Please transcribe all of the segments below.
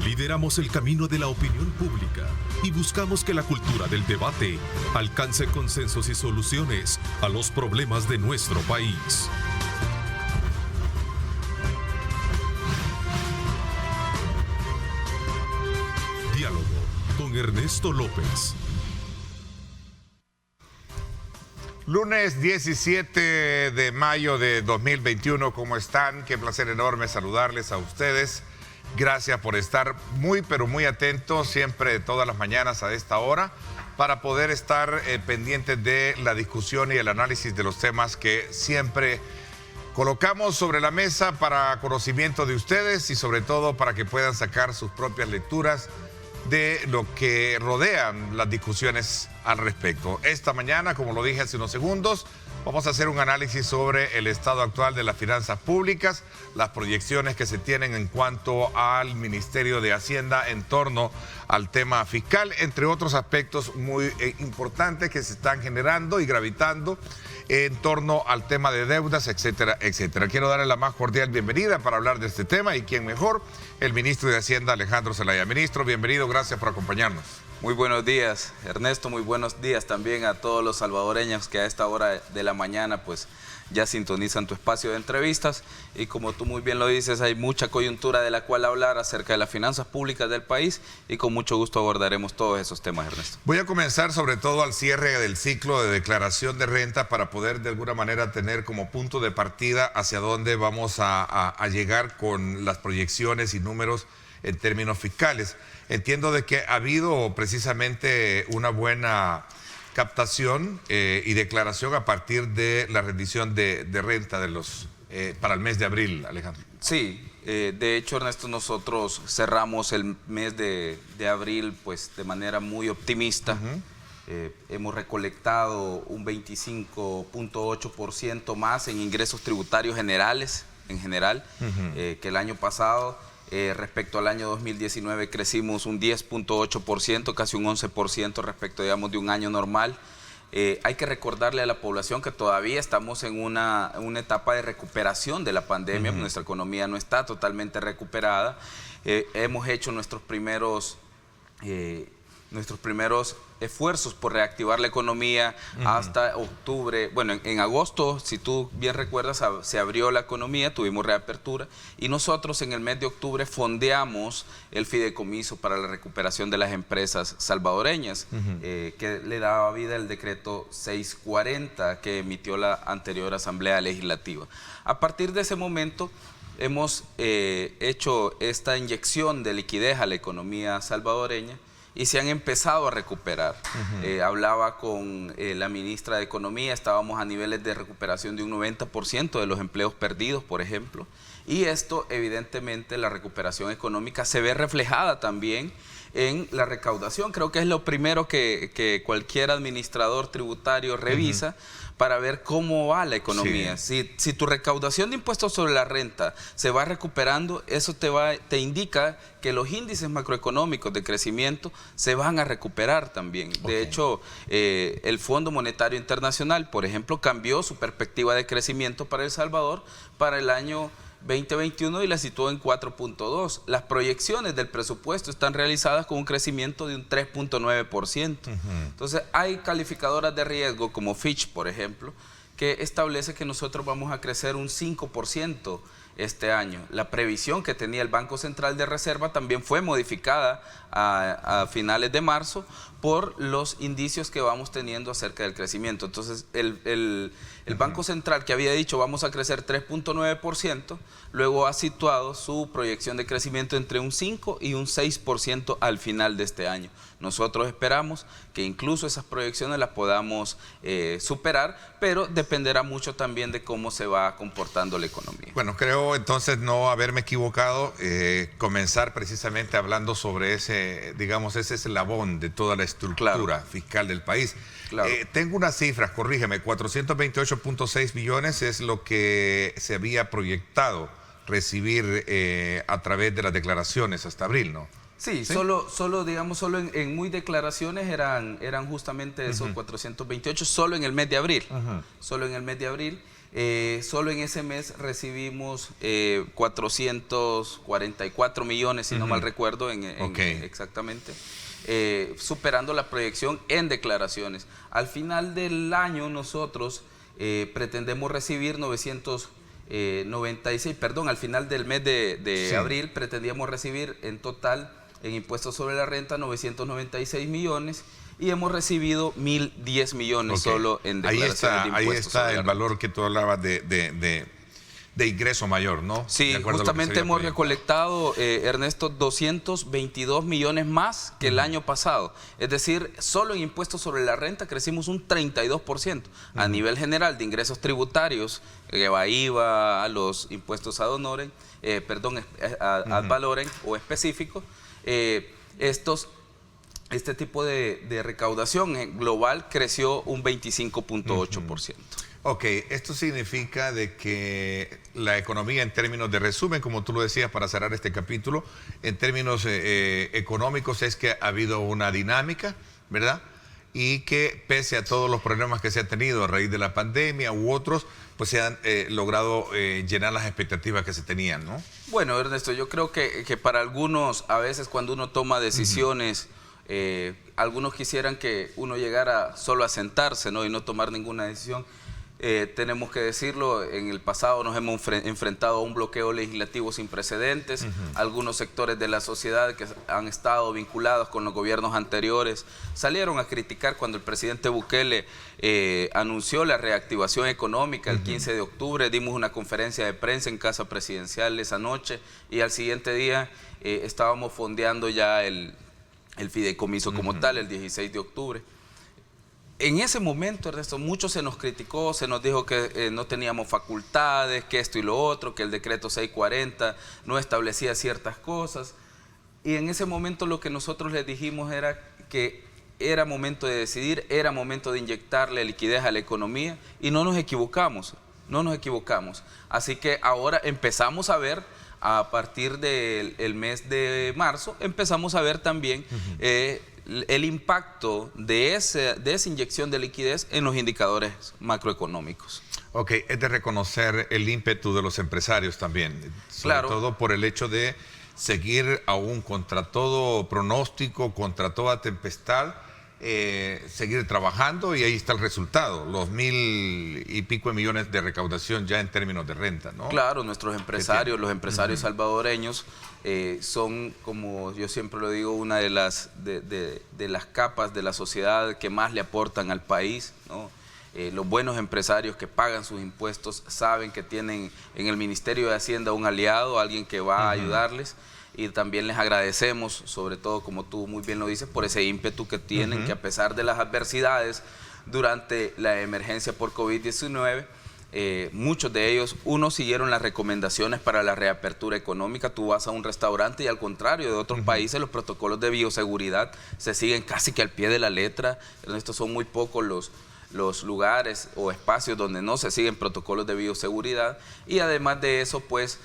Lideramos el camino de la opinión pública y buscamos que la cultura del debate alcance consensos y soluciones a los problemas de nuestro país. Diálogo con Ernesto López. Lunes 17 de mayo de 2021, ¿cómo están? Qué placer enorme saludarles a ustedes. Gracias por estar muy, pero muy atentos siempre todas las mañanas a esta hora para poder estar pendientes de la discusión y el análisis de los temas que siempre colocamos sobre la mesa para conocimiento de ustedes y sobre todo para que puedan sacar sus propias lecturas de lo que rodean las discusiones al respecto. Esta mañana, como lo dije hace unos segundos, vamos a hacer un análisis sobre el estado actual de las finanzas públicas, las proyecciones que se tienen en cuanto al Ministerio de Hacienda en torno al tema fiscal, entre otros aspectos muy importantes que se están generando y gravitando en torno al tema de deudas, etcétera, etcétera. Quiero darle la más cordial bienvenida para hablar de este tema y quién mejor, el ministro de Hacienda, Alejandro Zelaya. Ministro, bienvenido, gracias por acompañarnos. Muy buenos días, Ernesto, muy buenos días también a todos los salvadoreños que a esta hora de la mañana pues ya sintonizan tu espacio de entrevistas y como tú muy bien lo dices, hay mucha coyuntura de la cual hablar acerca de las finanzas públicas del país y con mucho gusto abordaremos todos esos temas, Ernesto. Voy a comenzar sobre todo al cierre del ciclo de declaración de renta para poder de alguna manera tener como punto de partida hacia dónde vamos a llegar con las proyecciones y números en términos fiscales. Entiendo de que ha habido precisamente una buena captación y declaración a partir de la rendición de renta de los para el mes de abril, Alejandro. Sí, de hecho, Ernesto, nosotros cerramos el mes de abril pues de manera muy optimista. Hemos recolectado un 25.8% más en ingresos tributarios generales, en general, que el año pasado. Respecto al año 2019 crecimos un 10.8%, casi un 11% respecto, digamos, de un año normal. Hay que recordarle a la población que todavía estamos en una etapa de recuperación de la pandemia. Nuestra economía no está totalmente recuperada. Hemos hecho nuestros primeros esfuerzos por reactivar la economía hasta octubre. Bueno, en agosto, si tú bien recuerdas, se abrió la economía, tuvimos reapertura y nosotros en el mes de octubre fondeamos el fideicomiso para la recuperación de las empresas salvadoreñas, que le daba vida el decreto 640 que emitió la anterior Asamblea Legislativa. A partir de ese momento hemos hecho esta inyección de liquidez a la economía salvadoreña y se han empezado a recuperar. Hablaba con la ministra de Economía, estábamos a niveles de recuperación de un 90% de los empleos perdidos, por ejemplo. Y esto, evidentemente, la recuperación económica se ve reflejada también en la recaudación. Creo que es lo primero que cualquier administrador tributario revisa para ver cómo va la economía. Sí. Si tu recaudación de impuestos sobre la renta se va recuperando, eso te indica que los índices macroeconómicos de crecimiento se van a recuperar también. De hecho, el Fondo Monetario Internacional, por ejemplo, cambió su perspectiva de crecimiento para El Salvador para el año 2021 y la situó en 4.2. Las proyecciones del presupuesto están realizadas con un crecimiento de un 3.9%. Entonces, hay calificadoras de riesgo como Fitch, por ejemplo, que establece que nosotros vamos a crecer un 5% este año. La previsión que tenía el Banco Central de Reserva también fue modificada a finales de marzo por los indicios que vamos teniendo acerca del crecimiento. Entonces, el Banco Central, que había dicho vamos a crecer 3.9%, luego ha situado su proyección de crecimiento entre un 5 y un 6% al final de este año. Nosotros esperamos que incluso esas proyecciones las podamos superar, pero dependerá mucho también de cómo se va comportando la economía. Bueno, creo entonces no haberme equivocado, comenzar precisamente hablando sobre ese, digamos, ese eslabón de toda la estructura fiscal del país. Claro. Tengo unas cifras, corrígeme, 428.6 billones es lo que se había proyectado recibir a través de las declaraciones hasta abril, ¿no? Sí, ¿sí? Solo en muy declaraciones eran justamente esos 428, solo en el mes de abril. Solo en el mes de abril. Solo en ese mes recibimos 444 millones, si no mal recuerdo, exactamente, superando la proyección en declaraciones. Al final del año nosotros pretendemos recibir al final del mes de abril pretendíamos recibir en total en impuestos sobre la renta 996 millones y hemos recibido 1.010 millones solo en declaraciones de impuestos. Ahí está el valor que tú hablabas de ingreso mayor, ¿no? Sí, justamente hemos recolectado, Ernesto, 222 millones más que el año pasado. Es decir, solo en impuestos sobre la renta crecimos un 32%. A nivel general de ingresos tributarios, IVA, a los impuestos ad honorem, ad valorem o específicos, este tipo de recaudación global creció un 25.8%. Ok, esto significa de que la economía en términos de resumen, como tú lo decías para cerrar este capítulo, en términos económicos es que ha habido una dinámica, ¿verdad? Y que pese a todos los problemas que se han tenido a raíz de la pandemia u otros, pues se han logrado llenar las expectativas que se tenían, ¿no? Bueno, Ernesto, yo creo que para algunos, a veces cuando uno toma decisiones, algunos quisieran que uno llegara solo a sentarse, ¿no? Y no tomar ninguna decisión. Tenemos que decirlo, en el pasado nos hemos enfrentado a un bloqueo legislativo sin precedentes. Algunos sectores de la sociedad que han estado vinculados con los gobiernos anteriores salieron a criticar cuando el presidente Bukele anunció la reactivación económica el 15 de octubre. Dimos una conferencia de prensa en Casa Presidencial esa noche y al siguiente día estábamos fondeando ya el fideicomiso como tal, el 16 de octubre. En ese momento, Ernesto, mucho se nos criticó, se nos dijo que no teníamos facultades, que esto y lo otro, que el decreto 640 no establecía ciertas cosas. Y en ese momento lo que nosotros les dijimos era que era momento de decidir, era momento de inyectarle liquidez a la economía y no nos equivocamos, no nos equivocamos. Así que ahora empezamos a ver, a partir del mes de marzo, empezamos a ver también el impacto de esa inyección de liquidez en los indicadores macroeconómicos. Ok, es de reconocer el ímpetu de los empresarios también, sobre todo por el hecho de seguir aún contra todo pronóstico, contra toda tempestad, seguir trabajando y ahí está el resultado, los 1.000 y pico de millones de recaudación ya en términos de renta, ¿no? Claro, nuestros empresarios, los empresarios salvadoreños son, como yo siempre lo digo, una de las capas de la sociedad que más le aportan al país, ¿no? Los buenos empresarios que pagan sus impuestos saben que tienen en el Ministerio de Hacienda un aliado, alguien que va a ayudarles. Y también les agradecemos, sobre todo, como tú muy bien lo dices, por ese ímpetu que tienen, que a pesar de las adversidades durante la emergencia por COVID-19, muchos de ellos, siguieron las recomendaciones para la reapertura económica. Tú vas a un restaurante y al contrario de otros países, los protocolos de bioseguridad se siguen casi que al pie de la letra. Estos son muy pocos los lugares o espacios donde no se siguen protocolos de bioseguridad y además de eso pues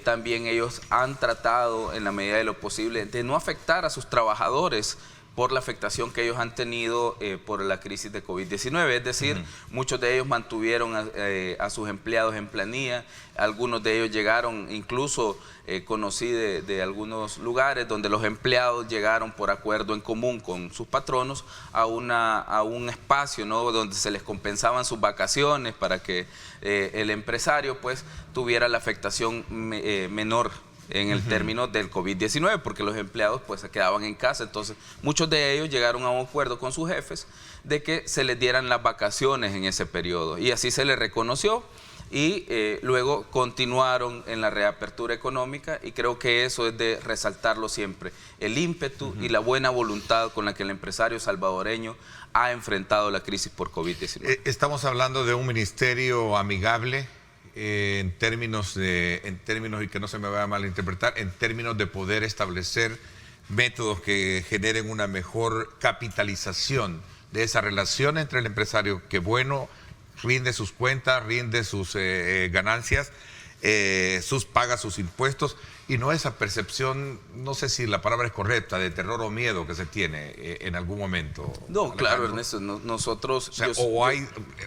también ellos han tratado en la medida de lo posible de no afectar a sus trabajadores por la afectación que ellos han tenido por la crisis de COVID-19, es decir, muchos de ellos mantuvieron a sus empleados en planilla, algunos de ellos llegaron, incluso conocí de algunos lugares donde los empleados llegaron por acuerdo en común con sus patronos a un espacio, ¿no?, donde se les compensaban sus vacaciones para que el empresario pues tuviera la afectación menor en el término del COVID-19, porque los empleados pues se quedaban en casa. Entonces muchos de ellos llegaron a un acuerdo con sus jefes de que se les dieran las vacaciones en ese periodo y así se les reconoció y luego continuaron en la reapertura económica y creo que eso es de resaltarlo siempre, el ímpetu y la buena voluntad con la que el empresario salvadoreño ha enfrentado la crisis por COVID-19. Estamos hablando de un ministerio amigable, en términos, y que no se me vaya a malinterpretar, en términos de poder establecer métodos que generen una mejor capitalización de esa relación entre el empresario que, bueno, rinde sus cuentas, rinde sus ganancias, paga sus impuestos, y no esa percepción, no sé si la palabra es correcta, de terror o miedo que se tiene en algún momento. No, Alejandro. claro, Ernesto, nosotros... O sea,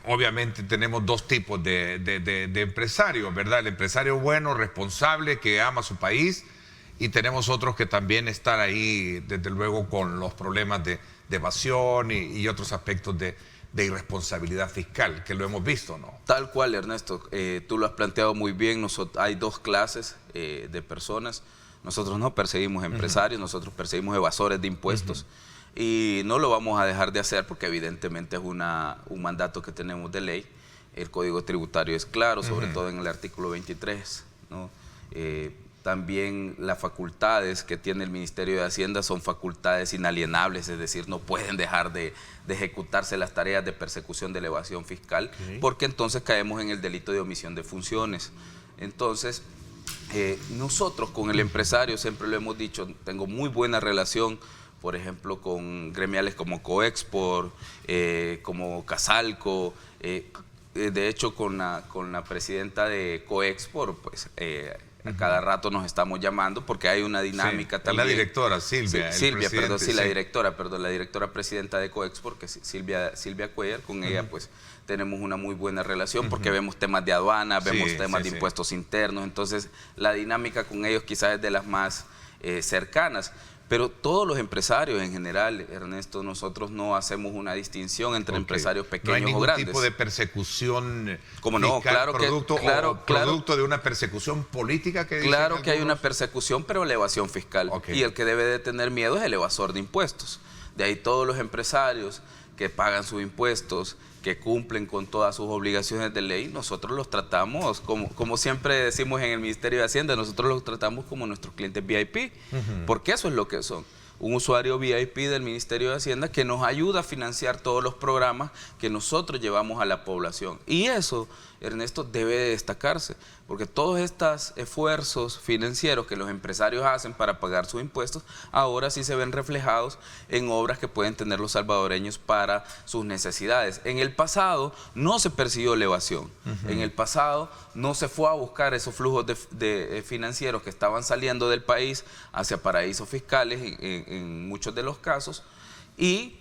obviamente tenemos dos tipos de empresarios, ¿verdad? El empresario bueno, responsable, que ama su país, y tenemos otros que también están ahí, desde luego, con los problemas de evasión y otros aspectos de irresponsabilidad fiscal, que lo hemos visto, ¿no? Tal cual, Ernesto, tú lo has planteado muy bien. Hay dos clases de personas. Nosotros no perseguimos empresarios, nosotros perseguimos evasores de impuestos, y no lo vamos a dejar de hacer porque evidentemente es un mandato que tenemos de ley. El Código Tributario es claro, sobre todo en el artículo 23, ¿no? También las facultades que tiene el Ministerio de Hacienda son facultades inalienables, es decir, no pueden dejar de ejecutarse las tareas de persecución de la evasión fiscal, porque entonces caemos en el delito de omisión de funciones. Entonces, nosotros con el empresario, siempre lo hemos dicho, tengo muy buena relación, por ejemplo, con gremiales como Coexport, como Casalco, de hecho con la presidenta de Coexport, pues... a cada rato nos estamos llamando porque hay una dinámica también. La directora, Silvia. La directora presidenta de Coexport, que es Silvia Cuellar. Con ella pues tenemos una muy buena relación porque vemos temas de aduana, vemos temas de impuestos internos. Entonces la dinámica con ellos quizás es de las más cercanas. Pero todos los empresarios en general, Ernesto, nosotros no hacemos una distinción entre empresarios pequeños o grandes. ¿No hay ningún tipo de persecución fiscal, no? Claro, producto de una persecución política? Claro que hay una persecución, pero elevación fiscal. Y el que debe de tener miedo es el evasor de impuestos. De ahí todos los empresarios que pagan sus impuestos, que cumplen con todas sus obligaciones de ley, nosotros los tratamos, como siempre decimos en el Ministerio de Hacienda, nosotros los tratamos como nuestros clientes VIP, porque eso es lo que son. Un usuario VIP del Ministerio de Hacienda que nos ayuda a financiar todos los programas que nosotros llevamos a la población. Y eso, Ernesto, debe de destacarse, porque todos estos esfuerzos financieros que los empresarios hacen para pagar sus impuestos, ahora sí se ven reflejados en obras que pueden tener los salvadoreños para sus necesidades. En el pasado no se persiguió la evasión, en el pasado no se fue a buscar esos flujos de financieros que estaban saliendo del país hacia paraísos fiscales en muchos de los casos, y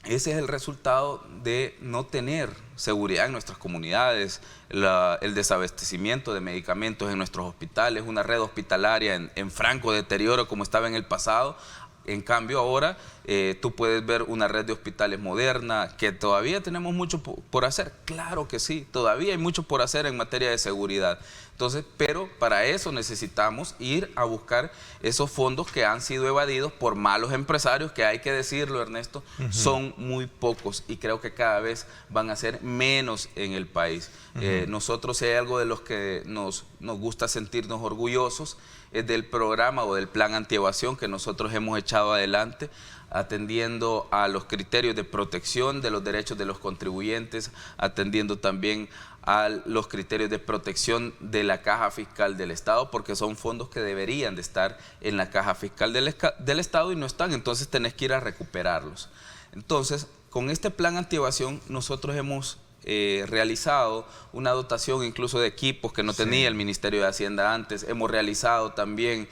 ese es el resultado de no tener seguridad en nuestras comunidades, el desabastecimiento de medicamentos en nuestros hospitales, una red hospitalaria en franco deterioro como estaba en el pasado. En cambio ahora tú puedes ver una red de hospitales moderna, que todavía tenemos mucho por hacer. Claro que sí, todavía hay mucho por hacer en materia de seguridad. Entonces, pero para eso necesitamos ir a buscar esos fondos que han sido evadidos por malos empresarios, que hay que decirlo, Ernesto, son muy pocos, y creo que cada vez van a ser menos en el país. Nosotros, si hay algo de los que nos gusta sentirnos orgullosos, es del programa o del plan antievasión que nosotros hemos echado adelante, atendiendo a los criterios de protección de los derechos de los contribuyentes, atendiendo también a los criterios de protección de la caja fiscal del Estado, porque son fondos que deberían de estar en la caja fiscal del Estado y no están, entonces tenés que ir a recuperarlos. Entonces, con este plan antievasión nosotros hemos realizado una dotación incluso de equipos que no tenía el Ministerio de Hacienda antes. Hemos realizado también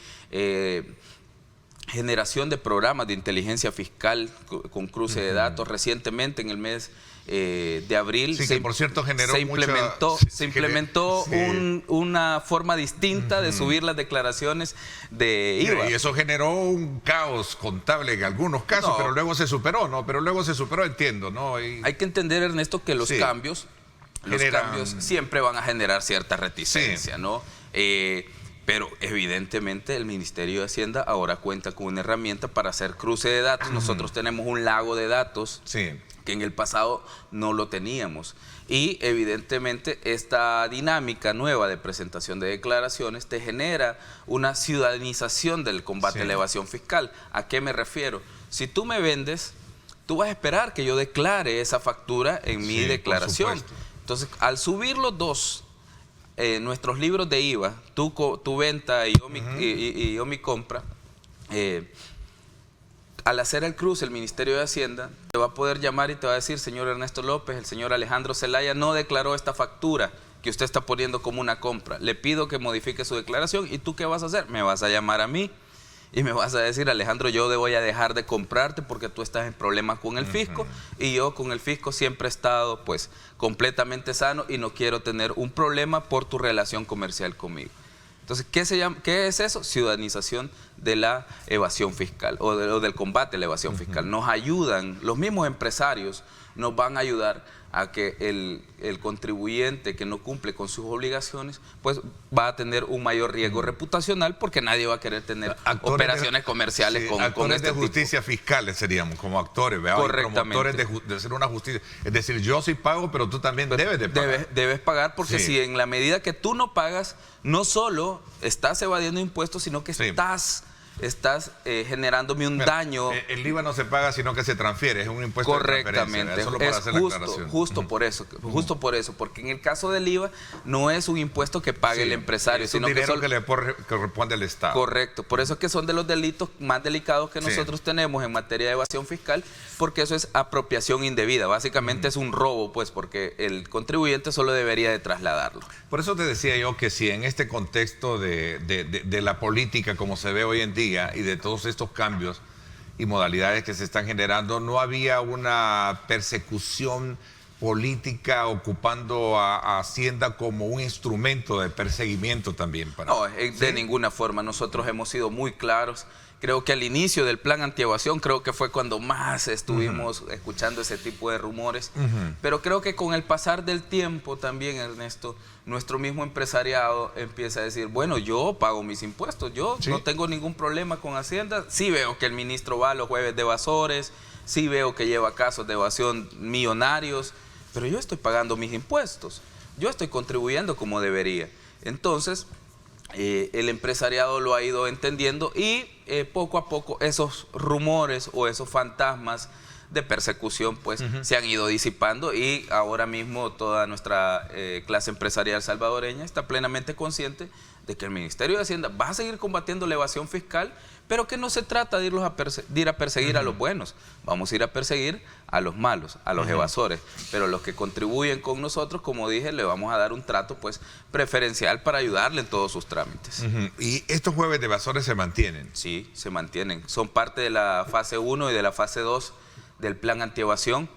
generación de programas de inteligencia fiscal con cruce de datos. Recientemente, en el mes de abril, que por cierto generó se implementó una forma distinta de subir las declaraciones de IVA. Y eso generó un caos contable en algunos casos, pero luego se superó, ¿no? Pero luego se superó, entiendo, ¿no? Hay que entender, Ernesto, que los cambios siempre van a generar cierta reticencia, ¿no? Pero evidentemente el Ministerio de Hacienda ahora cuenta con una herramienta para hacer cruce de datos. Nosotros tenemos un lago de datos que en el pasado no lo teníamos. Y evidentemente esta dinámica nueva de presentación de declaraciones te genera una ciudadanización del combate a la evasión fiscal. ¿A qué me refiero? Si tú me vendes, tú vas a esperar que yo declare esa factura en mi declaración. Entonces, al subir los dos, nuestros libros de IVA, tu venta y yo mi compra, al hacer el cruce, el Ministerio de Hacienda te va a poder llamar y te va a decir: señor Ernesto López, el señor Alejandro Zelaya no declaró esta factura que que usted está poniendo como una compra. Le pido que modifique su declaración y ¿tú qué vas a hacer? Me vas a llamar a mí y me vas a decir, Alejandro, yo voy a dejar de comprarte porque tú estás en problemas con el fisco y yo con el fisco siempre he estado pues completamente sano y no quiero tener un problema por tu relación comercial conmigo. Entonces, ¿qué es eso? Ciudadanización de la evasión fiscal o del combate a la evasión fiscal. Nos ayudan, los mismos empresarios nos van a ayudar a que el contribuyente que no cumple con sus obligaciones, pues va a tener un mayor riesgo reputacional porque nadie va a querer tener operaciones comerciales con actores este de justicia fiscales seríamos como actores, ¿verdad? Correctamente. Promotores de hacer una justicia. Es decir, yo sí pago, pero tú también debes de pagar. Debes pagar porque si en la medida que tú no pagas, no solo estás evadiendo impuestos, sino que estás generándome un daño. El IVA no se paga, sino que se transfiere, es un impuesto de transferencia. Correctamente, Solo para hacer la aclaración. justo por eso, porque en el caso del IVA no es un impuesto que pague el empresario, es un sino dinero que le corresponde al Estado. Correcto, por eso es que son de los delitos más delicados que nosotros tenemos en materia de evasión fiscal, porque eso es apropiación indebida, básicamente es un robo, pues, porque el contribuyente solo debería de trasladarlo. Por eso te decía yo que si en este contexto de la política como se ve hoy en día y de todos estos cambios y modalidades que se están generando, no había una persecución política ocupando a Hacienda como un instrumento de perseguimiento también. De ninguna forma. Nosotros hemos sido muy claros. Creo que al inicio del plan antievasión, creo que fue cuando más estuvimos escuchando ese tipo de rumores. Pero creo que con el pasar del tiempo también, Ernesto, nuestro mismo empresariado empieza a decir, bueno, yo pago mis impuestos, yo no tengo ningún problema con Hacienda. Sí veo que el ministro va a los jueves de evasores, sí veo que lleva casos de evasión millonarios, pero yo estoy pagando mis impuestos, yo estoy contribuyendo como debería. Entonces, el empresariado lo ha ido entendiendo y poco a poco esos rumores o esos fantasmas de persecución pues se han ido disipando y ahora mismo toda nuestra clase empresarial salvadoreña está plenamente consciente de que el Ministerio de Hacienda va a seguir combatiendo la evasión fiscal, pero que no se trata de ir a perseguir a los buenos, vamos a ir a perseguir a los malos, a los evasores, pero los que contribuyen con nosotros, como dije, le vamos a dar un trato pues preferencial para ayudarle en todos sus trámites. ¿Y estos jueves de evasores se mantienen? Sí, se mantienen, son parte de la fase 1 y de la fase 2 del plan antievasión.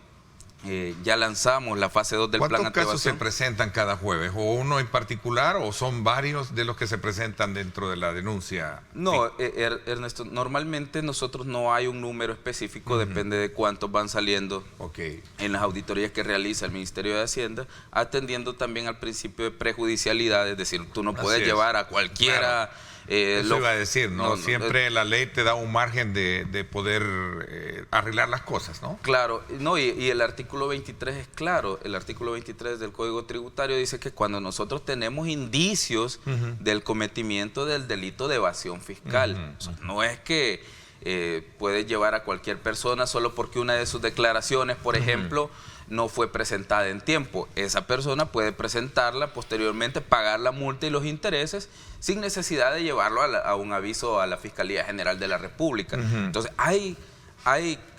Ya lanzamos la fase 2 del plan antievasión. ¿Cuántos casos se presentan cada jueves? ¿O uno en particular o son varios de los que se presentan dentro de la denuncia? No, Ernesto, normalmente nosotros no hay un número específico, depende de cuántos van saliendo en las auditorías que realiza el Ministerio de Hacienda, atendiendo también al principio de prejudicialidad, es decir, tú no puedes llevar a cualquiera... Eso iba a decir, ¿no? Siempre la ley te da un margen de poder arreglar las cosas, ¿no? Claro, no, y el artículo 23 es claro, el artículo 23 del Código Tributario dice que cuando nosotros tenemos indicios del cometimiento del delito de evasión fiscal, o sea, no es que puedes llevar a cualquier persona solo porque una de sus declaraciones, por ejemplo, no fue presentada en tiempo. Esa persona puede presentarla posteriormente, pagar la multa y los intereses sin necesidad de llevarlo a un aviso a la Fiscalía General de la República. Entonces, hay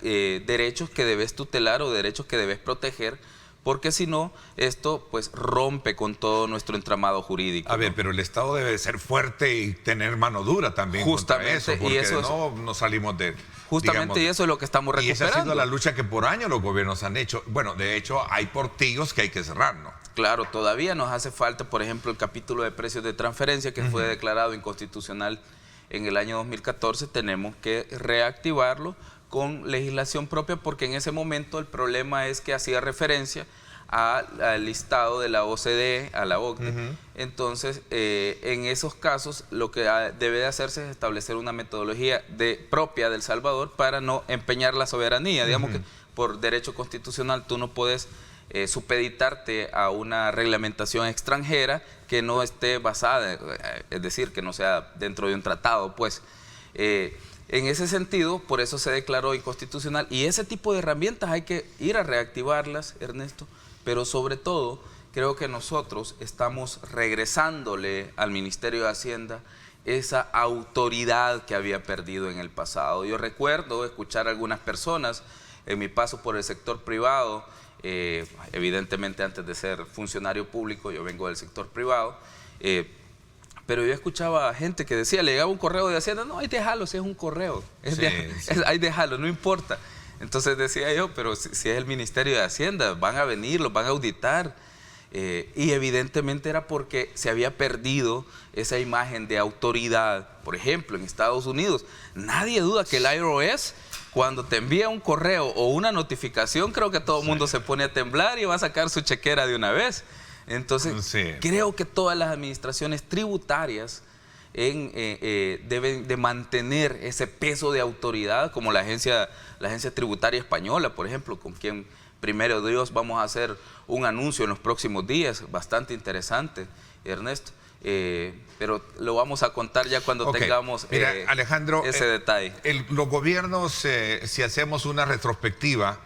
derechos que debes tutelar o derechos que debes proteger, porque si no, esto pues rompe con todo nuestro entramado jurídico. A ver, pero el Estado debe ser fuerte y tener mano dura también. Justamente, contra eso, porque y eso no salimos de... Justamente, digamos, y eso es lo que estamos recuperando. Y esa ha sido la lucha que por años los gobiernos han hecho. Bueno, de hecho, hay portillos que hay que cerrar, ¿no? Claro, todavía nos hace falta, por ejemplo, el capítulo de precios de transferencia que fue declarado inconstitucional en el año 2014. Tenemos que reactivarlo con legislación propia, porque en ese momento el problema es que hacía referencia al listado de la OCDE, a la OCDE. Entonces, en esos casos, lo que debe de hacerse es establecer una metodología propia del Salvador para no empeñar la soberanía. Digamos que por derecho constitucional tú no puedes supeditarte a una reglamentación extranjera que no esté basada, es decir, que no sea dentro de un tratado, pues. En ese sentido, por eso se declaró inconstitucional, y ese tipo de herramientas hay que ir a reactivarlas, Ernesto, pero sobre todo creo que nosotros estamos regresándole al Ministerio de Hacienda esa autoridad que había perdido en el pasado. Yo recuerdo escuchar a algunas personas en mi paso por el sector privado evidentemente antes de ser funcionario público, yo vengo del sector privado, pero yo escuchaba gente que decía, le llegaba un correo de Hacienda, no, ahí déjalo, si es un correo, ahí déjalo, no importa. Entonces decía yo, pero si es el Ministerio de Hacienda, van a venir, los van a auditar. Y evidentemente era porque se había perdido esa imagen de autoridad. Por ejemplo, en Estados Unidos, nadie duda que el IRS, cuando te envía un correo o una notificación, creo que todo el mundo se pone a temblar y va a sacar su chequera de una vez. Entonces, creo que todas las administraciones tributarias deben de mantener ese peso de autoridad, como la agencia tributaria española, por ejemplo, con quien primero Dios vamos a hacer un anuncio en los próximos días, bastante interesante, Ernesto. Pero lo vamos a contar ya cuando tengamos Alejandro, ese detalle. Los gobiernos, si hacemos una retrospectiva,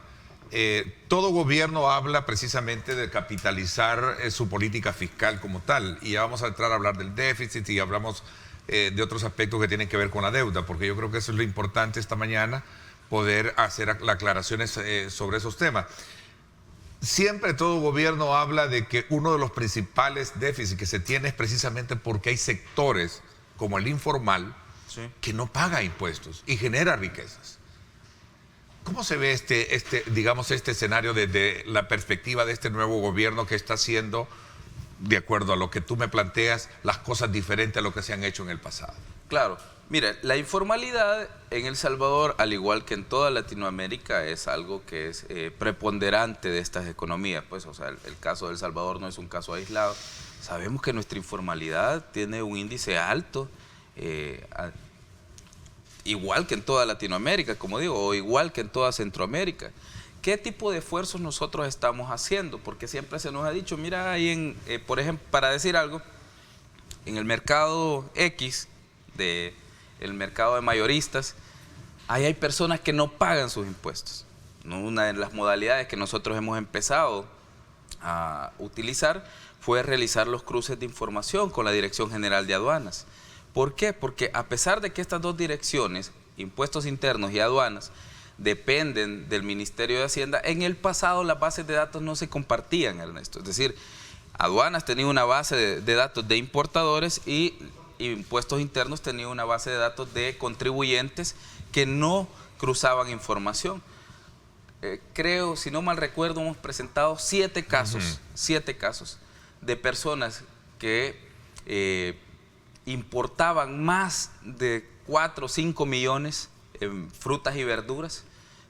todo gobierno habla precisamente de capitalizar su política fiscal como tal, y ya vamos a entrar a hablar del déficit y hablamos de otros aspectos que tienen que ver con la deuda, porque yo creo que eso es lo importante esta mañana, poder hacer aclaraciones sobre esos temas. Siempre todo gobierno habla de que uno de los principales déficits que se tiene es precisamente porque hay sectores como el informal que no paga impuestos y genera riquezas. ¿Cómo se ve digamos, este escenario desde la perspectiva de este nuevo gobierno que está haciendo, de acuerdo a lo que tú me planteas, las cosas diferentes a lo que se han hecho en el pasado? Claro. Mire, la informalidad en El Salvador, al igual que en toda Latinoamérica, es algo que es preponderante de estas economías. Pues, o sea, el caso de El Salvador no es un caso aislado. Sabemos que nuestra informalidad tiene un índice alto, igual que en toda Latinoamérica, como digo, o igual que en toda Centroamérica. ¿Qué tipo de esfuerzos nosotros estamos haciendo? Porque siempre se nos ha dicho, mira, ahí por ejemplo, para decir algo, en el mercado X, el mercado de mayoristas, ahí hay personas que no pagan sus impuestos. Una de las modalidades que nosotros hemos empezado a utilizar fue realizar los cruces de información con la Dirección General de Aduanas. ¿Por qué? Porque a pesar de que estas dos direcciones, impuestos internos y aduanas, dependen del Ministerio de Hacienda, en el pasado las bases de datos no se compartían, Ernesto. Es decir, aduanas tenía una base de datos de importadores y impuestos internos tenía una base de datos de contribuyentes que no cruzaban información. Creo, si no mal recuerdo, hemos presentado 7 casos, 7 casos de personas que importaban más de 4 o 5 millones en frutas y verduras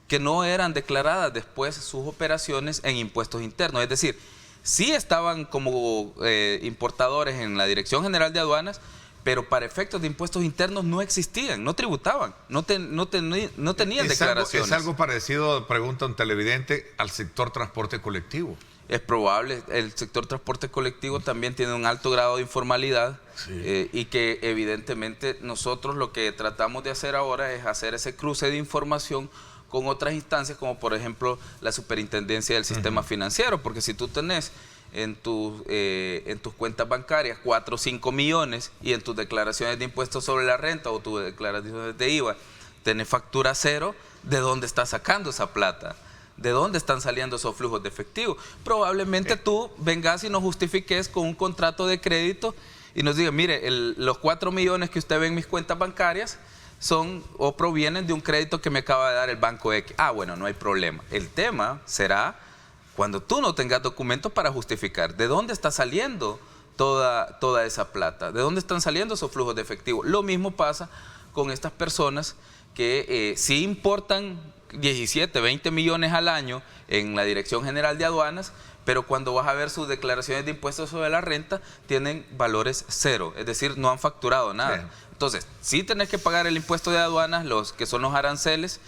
que no eran declaradas después sus operaciones en impuestos internos. Es decir, sí estaban como importadores en la Dirección General de Aduanas, pero para efectos de impuestos internos no existían, no tributaban, no tenían declaraciones. Es algo parecido, pregunta un televidente, al sector transporte colectivo. Es probable, el sector transporte colectivo también tiene un alto grado de informalidad, y que evidentemente nosotros lo que tratamos de hacer ahora es hacer ese cruce de información con otras instancias, como por ejemplo la Superintendencia del Sistema Financiero, porque si tú tenés en tus cuentas bancarias 4 o 5 millones y en tus declaraciones de impuestos sobre la renta o tus declaraciones de IVA tenés factura cero, ¿de dónde estás sacando esa plata? ¿De dónde están saliendo esos flujos de efectivo? Probablemente tú vengas y nos justifiques con un contrato de crédito y nos digas, mire, los 4 millones que usted ve en mis cuentas bancarias son o provienen de un crédito que me acaba de dar el Banco X. Ah, bueno, no hay problema. El tema será cuando tú no tengas documentos para justificar de dónde está saliendo toda esa plata, de dónde están saliendo esos flujos de efectivo. Lo mismo pasa con estas personas que sí importan 17, 20 millones al año en la Dirección General de Aduanas, pero cuando vas a ver sus declaraciones de impuestos sobre la renta, tienen valores cero, es decir, no han facturado nada. Sí. Entonces, sí tenés que pagar el impuesto de aduanas, los que son los aranceles,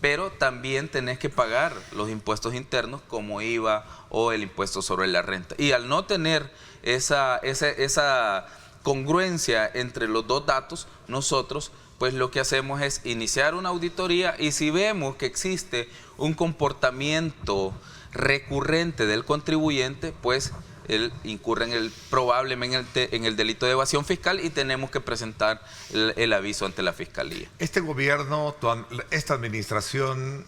pero también tenés que pagar los impuestos internos como IVA o el impuesto sobre la renta. Y al no tener esa congruencia entre los dos datos, nosotros pues lo que hacemos es iniciar una auditoría y si vemos que existe un comportamiento recurrente del contribuyente, pues él incurre probablemente en el delito de evasión fiscal y tenemos que presentar el aviso ante la Fiscalía. Este gobierno, esta administración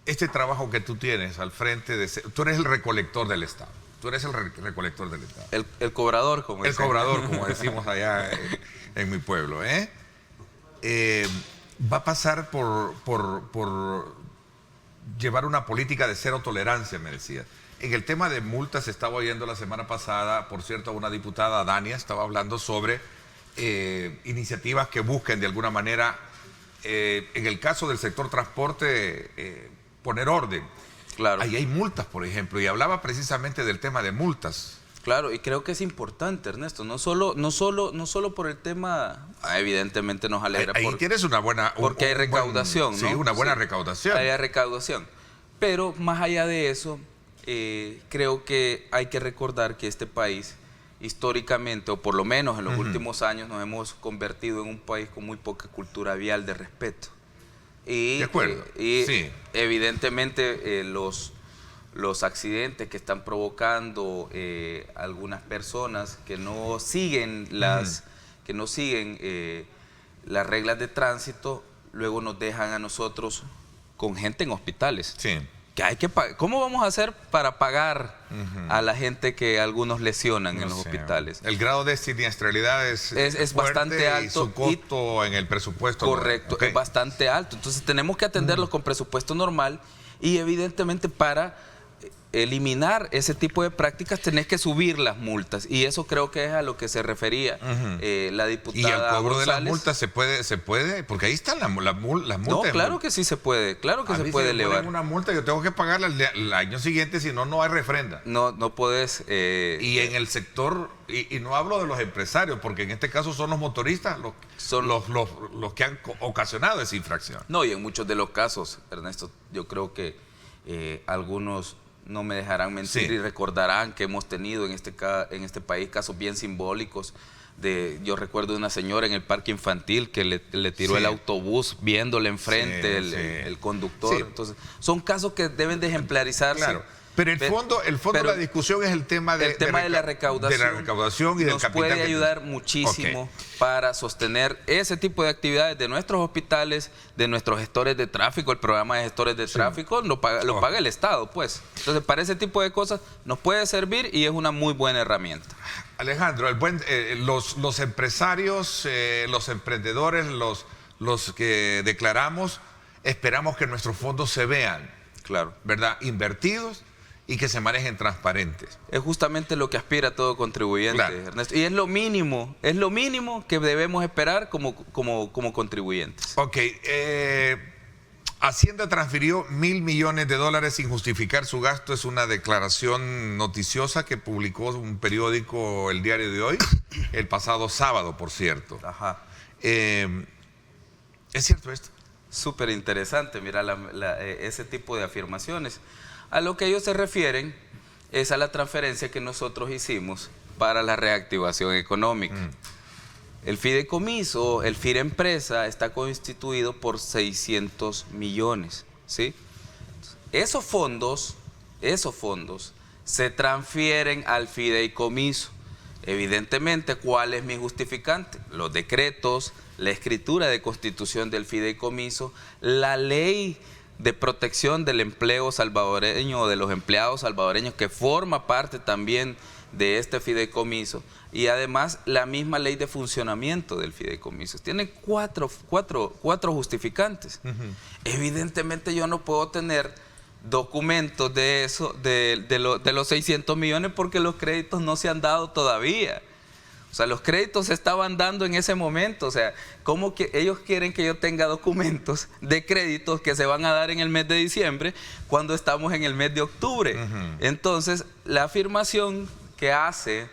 este trabajo que tú tienes al frente tú eres el recolector del Estado. Tú eres el recolector del Estado. El cobrador, como El dicen. cobrador, como decimos allá en mi pueblo. Va a pasar por llevar una política de cero tolerancia, me decía. En el tema de multas, estaba oyendo la semana pasada, por cierto, una diputada, Dania, estaba hablando sobre iniciativas que busquen de alguna manera, en el caso del sector transporte, poner orden. Claro. Ahí hay multas, por ejemplo, y hablaba precisamente del tema de multas. Claro, y creo que es importante, Ernesto, no solo por el tema, evidentemente nos alegra. Ahí tienes una buena... Porque hay recaudación, ¿no? Sí, una buena recaudación. Hay recaudación. Pero más allá de eso, creo que hay que recordar que este país, históricamente, o por lo menos en los últimos años, nos hemos convertido en un país con muy poca cultura vial de respeto. Y, de acuerdo, sí. Evidentemente los accidentes que están provocando algunas personas que no siguen las reglas de tránsito, luego nos dejan a nosotros con gente en hospitales. Sí. Que hay que ¿Cómo vamos a hacer para pagar a la gente que algunos lesionan en los hospitales? El grado de siniestralidad es bastante alto. Y su costo en el presupuesto. Correcto, es bastante alto. Entonces tenemos que atenderlos con presupuesto normal y evidentemente para eliminar ese tipo de prácticas tenés que subir las multas, y eso creo que es a lo que se refería la diputada. ¿Y el cobro González. de las multas se puede? Porque ahí están las multas. No, claro que sí se puede, claro que se puede elevar. Una multa, yo tengo que pagarla el año siguiente, si no, no hay refrenda. No puedes... y en el sector, y no hablo de los empresarios, porque en este caso son los motoristas los que han ocasionado esa infracción. No, y en muchos de los casos, Ernesto, yo creo que algunos no me dejarán mentir, y recordarán que hemos tenido en este país casos bien simbólicos. Yo recuerdo una señora en el parque infantil que le tiró el autobús viéndole enfrente el conductor. Entonces, son casos que deben de ejemplarizarse. Claro. Pero el fondo de la discusión es el tema de la recaudación. De la recaudación y del capital. Nos puede ayudar muchísimo para sostener ese tipo de actividades de nuestros hospitales, de nuestros gestores de tráfico. El programa de gestores de tráfico lo paga el Estado, pues. Entonces, para ese tipo de cosas nos puede servir y es una muy buena herramienta. Alejandro, los empresarios, los emprendedores, los que declaramos, esperamos que nuestros fondos se vean, claro, ¿verdad?, invertidos y que se manejen transparentes. Es justamente lo que aspira todo contribuyente, claro, Ernesto. Y es lo mínimo que debemos esperar como contribuyentes. Ok, Hacienda transfirió $1.000 millones sin justificar su gasto. Es una declaración noticiosa que publicó un periódico, El Diario de Hoy, el pasado sábado, por cierto. Ajá. ¿Es cierto esto? Súper interesante, mira, ese tipo de afirmaciones. A lo que ellos se refieren es a la transferencia que nosotros hicimos para la reactivación económica. El fideicomiso, el FIREMPRESA, está constituido por 600 millones, ¿sí? Esos fondos se transfieren al fideicomiso. Evidentemente, ¿cuál es mi justificante? Los decretos, la escritura de constitución del fideicomiso, la ley de protección del empleo salvadoreño o de los empleados salvadoreños, que forma parte también de este fideicomiso, y además la misma ley de funcionamiento del fideicomiso. Tiene cuatro justificantes. Evidentemente yo no puedo tener documentos de eso, de los 600 millones, porque los créditos no se han dado todavía. O sea, los créditos se estaban dando en ese momento. O sea, ¿cómo que ellos quieren que yo tenga documentos de créditos que se van a dar en el mes de diciembre cuando estamos en el mes de octubre? Entonces, la afirmación que hace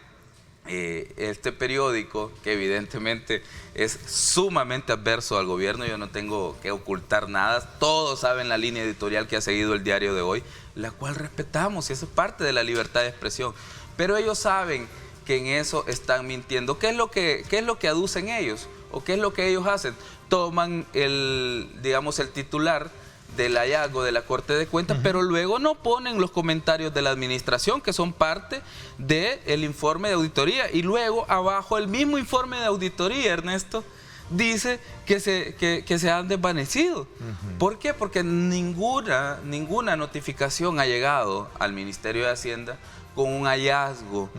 este periódico, que evidentemente es sumamente adverso al gobierno, yo no tengo que ocultar nada, todos saben la línea editorial que ha seguido el Diario de Hoy, la cual respetamos, y eso es parte de la libertad de expresión, pero ellos saben que en eso están mintiendo. ¿Qué es lo que aducen ellos? ¿O qué es lo que ellos hacen? Toman el titular del hallazgo de la Corte de Cuentas, pero luego no ponen los comentarios de la administración, que son parte del informe de auditoría, y luego abajo el mismo informe de auditoría, Ernesto, dice que se han desvanecido. ¿Por qué? Porque ninguna notificación ha llegado al Ministerio de Hacienda con un hallazgo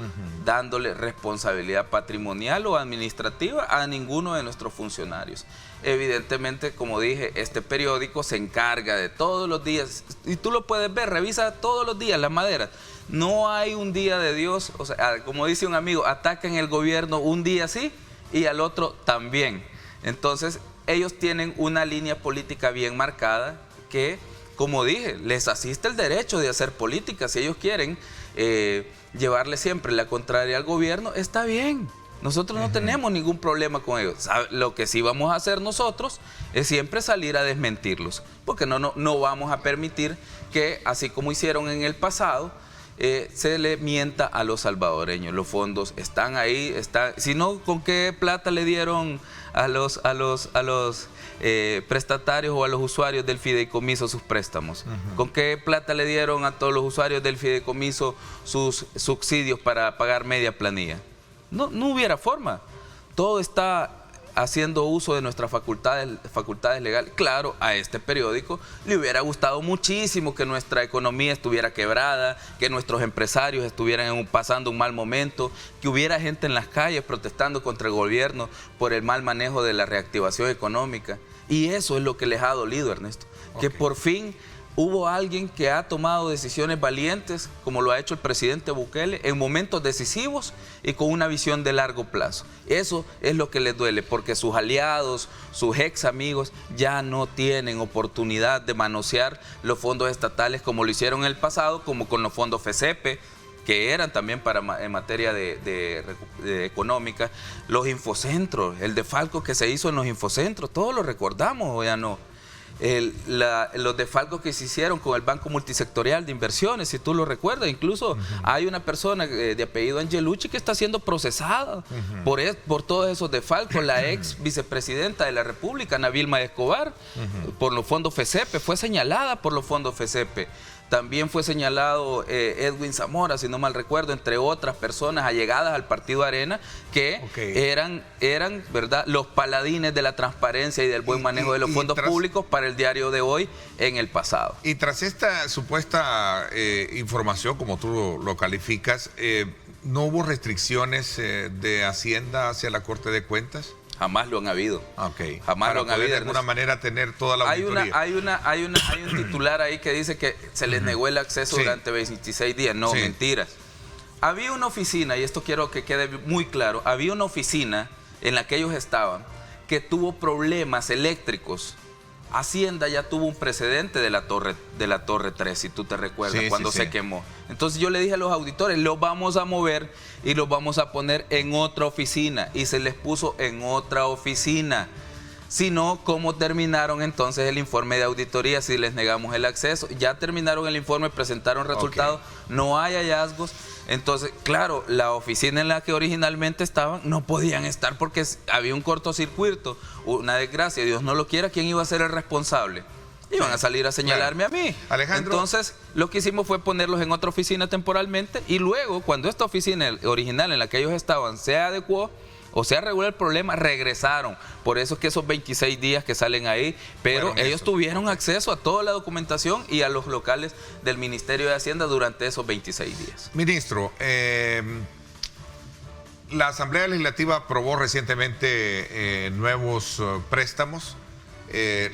dándole responsabilidad patrimonial o administrativa a ninguno de nuestros funcionarios. Evidentemente, como dije, este periódico se encarga de todos los días, y tú lo puedes ver, revisa todos los días las maderas. No hay un día de Dios, o sea, como dice un amigo, atacan el gobierno un día sí y al otro también. Entonces, ellos tienen una línea política bien marcada que, como dije, les asiste el derecho de hacer política. Si ellos quieren llevarle siempre la contraria al gobierno, está bien. Nosotros no tenemos ningún problema con ellos. Lo que sí vamos a hacer nosotros es siempre salir a desmentirlos, porque no vamos a permitir que, así como hicieron en el pasado, se le mienta a los salvadoreños. Los fondos están ahí, si no, ¿con qué plata le dieron a los prestatarios o a los usuarios del fideicomiso sus préstamos? ¿Con qué plata le dieron a todos los usuarios del fideicomiso sus subsidios para pagar media planilla? No hubiera forma. Todo está haciendo uso de nuestras facultades legales. Claro, a este periódico le hubiera gustado muchísimo que nuestra economía estuviera quebrada, que nuestros empresarios estuvieran pasando un mal momento, que hubiera gente en las calles protestando contra el gobierno por el mal manejo de la reactivación económica. Y eso es lo que les ha dolido, Ernesto. Que por fin hubo alguien que ha tomado decisiones valientes, como lo ha hecho el presidente Bukele, en momentos decisivos y con una visión de largo plazo. Eso es lo que les duele, porque sus aliados, sus ex amigos, ya no tienen oportunidad de manosear los fondos estatales como lo hicieron en el pasado, como con los fondos FECEPE, que eran también en materia de económica, los infocentros, el defalco que se hizo en los infocentros, todos lo recordamos, o ya no. Los desfalcos que se hicieron con el Banco Multisectorial de Inversiones, si tú lo recuerdas, incluso hay una persona de apellido Angelucci que está siendo procesada por todos esos desfalcos. La ex vicepresidenta de la República, Ana Vilma Escobar, por los fondos FECEPE, fue señalada por los fondos FECEPE. También fue señalado Edwin Zamora, si no mal recuerdo, entre otras personas allegadas al Partido Arena, que eran, ¿verdad?, los paladines de la transparencia y del buen manejo de los fondos públicos para el diario de hoy en el pasado. Y tras esta supuesta información, como tú lo calificas, ¿no hubo restricciones de Hacienda hacia la Corte de Cuentas? Jamás lo han habido. Jamás lo han habido. De alguna manera tener toda la auditoría. Hay un titular ahí que dice que se les negó el acceso durante 26 días. No, mentiras. Había una oficina, y esto quiero que quede muy claro, había una oficina en la que ellos estaban que tuvo problemas eléctricos. Hacienda ya tuvo un precedente de la Torre 3, si tú te recuerdas, cuando se quemó. Entonces yo le dije a los auditores, los vamos a mover y los vamos a poner en otra oficina. Y se les puso en otra oficina. Si no, ¿cómo terminaron entonces el informe de auditoría si les negamos el acceso? Ya terminaron el informe, presentaron resultados, no hay hallazgos. Entonces, claro, la oficina en la que originalmente estaban no podían estar porque había un cortocircuito, una desgracia. Dios no lo quiera, ¿quién iba a ser el responsable? Iban a salir a señalarme a mí. Alejandro. Entonces, lo que hicimos fue ponerlos en otra oficina temporalmente y luego, cuando esta oficina original en la que ellos estaban se adecuó o se arregló el problema, regresaron. Por eso es que esos 26 días que salen ahí, pero ellos tuvieron acceso a toda la documentación y a los locales del Ministerio de Hacienda durante esos 26 días. Ministro, la Asamblea Legislativa aprobó recientemente nuevos préstamos.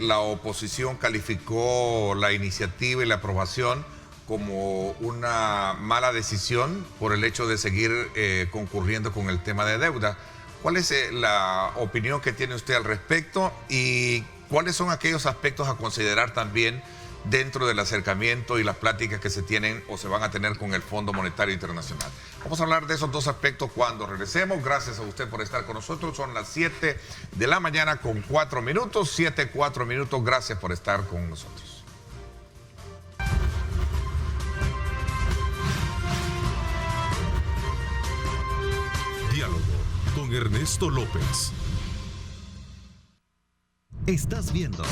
La oposición calificó la iniciativa y la aprobación como una mala decisión por el hecho de seguir concurriendo con el tema de deuda. ¿Cuál es la opinión que tiene usted al respecto y cuáles son aquellos aspectos a considerar también dentro del acercamiento y las pláticas que se tienen o se van a tener con el Fondo Monetario Internacional? Vamos a hablar de esos dos aspectos cuando regresemos. Gracias a usted por estar con nosotros. Son las 7 de la mañana con 4 minutos. 7:04 minutos. Gracias por estar con nosotros. Diálogo con Ernesto López. Estás viendo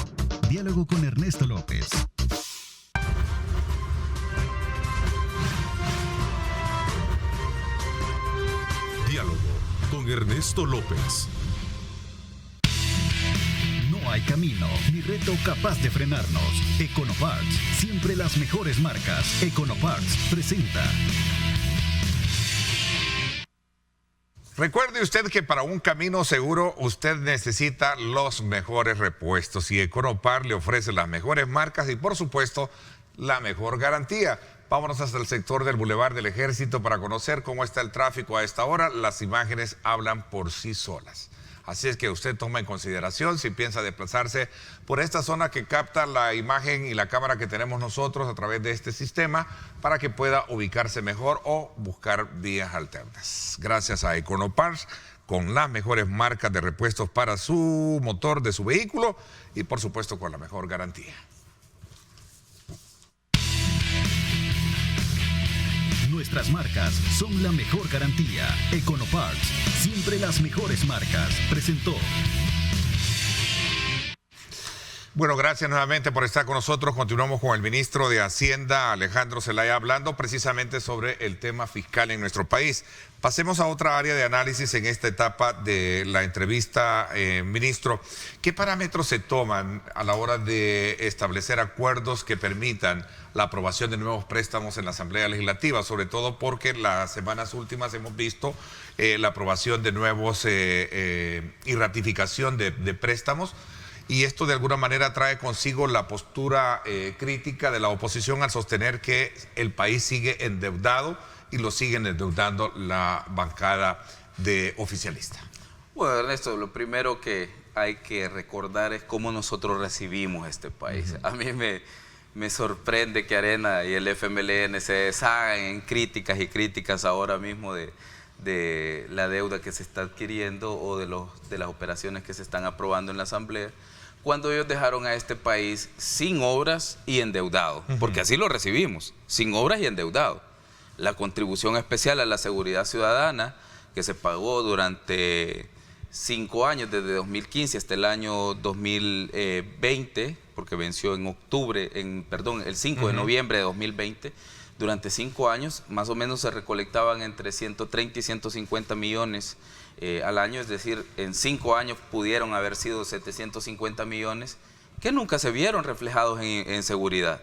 Diálogo con Ernesto López. Diálogo con Ernesto López. No hay camino ni reto capaz de frenarnos. Econoparts, siempre las mejores marcas. Econoparts presenta. Recuerde usted que para un camino seguro usted necesita los mejores repuestos y Econopar le ofrece las mejores marcas y por supuesto la mejor garantía. Vámonos hasta el sector del Boulevard del Ejército para conocer cómo está el tráfico a esta hora. Las imágenes hablan por sí solas. Así es que usted toma en consideración si piensa desplazarse por esta zona que capta la imagen y la cámara que tenemos nosotros a través de este sistema para que pueda ubicarse mejor o buscar vías alternas. Gracias a Econopars, con las mejores marcas de repuestos para su motor de su vehículo y por supuesto con la mejor garantía. Nuestras marcas son la mejor garantía. Econoparts, siempre las mejores marcas. Presentó. Bueno, gracias nuevamente por estar con nosotros. Continuamos con el ministro de Hacienda, Alejandro Zelaya, hablando precisamente sobre el tema fiscal en nuestro país. Pasemos a otra área de análisis en esta etapa de la entrevista, ministro. ¿Qué parámetros se toman a la hora de establecer acuerdos que permitan la aprobación de nuevos préstamos en la Asamblea Legislativa? Sobre todo porque las semanas últimas hemos visto la aprobación de nuevos y ratificación de préstamos. Y esto de alguna manera trae consigo la postura crítica de la oposición al sostener que el país sigue endeudado y lo siguen endeudando la bancada de oficialista. Bueno, Ernesto, lo primero que hay que recordar es cómo nosotros recibimos este país. A mí me sorprende que Arena y el FMLN se deshagan en críticas y críticas ahora mismo de la deuda que se está adquiriendo o de las operaciones que se están aprobando en la Asamblea, cuando ellos dejaron a este país sin obras y endeudado, porque así lo recibimos, sin obras y endeudado. La contribución especial a la seguridad ciudadana que se pagó durante 5 años, desde 2015 hasta el año 2020, porque venció en el 5 de noviembre de 2020, durante 5 años más o menos se recolectaban entre 130 y 150 millones al año, es decir, en 5 años pudieron haber sido 750 millones que nunca se vieron reflejados en seguridad.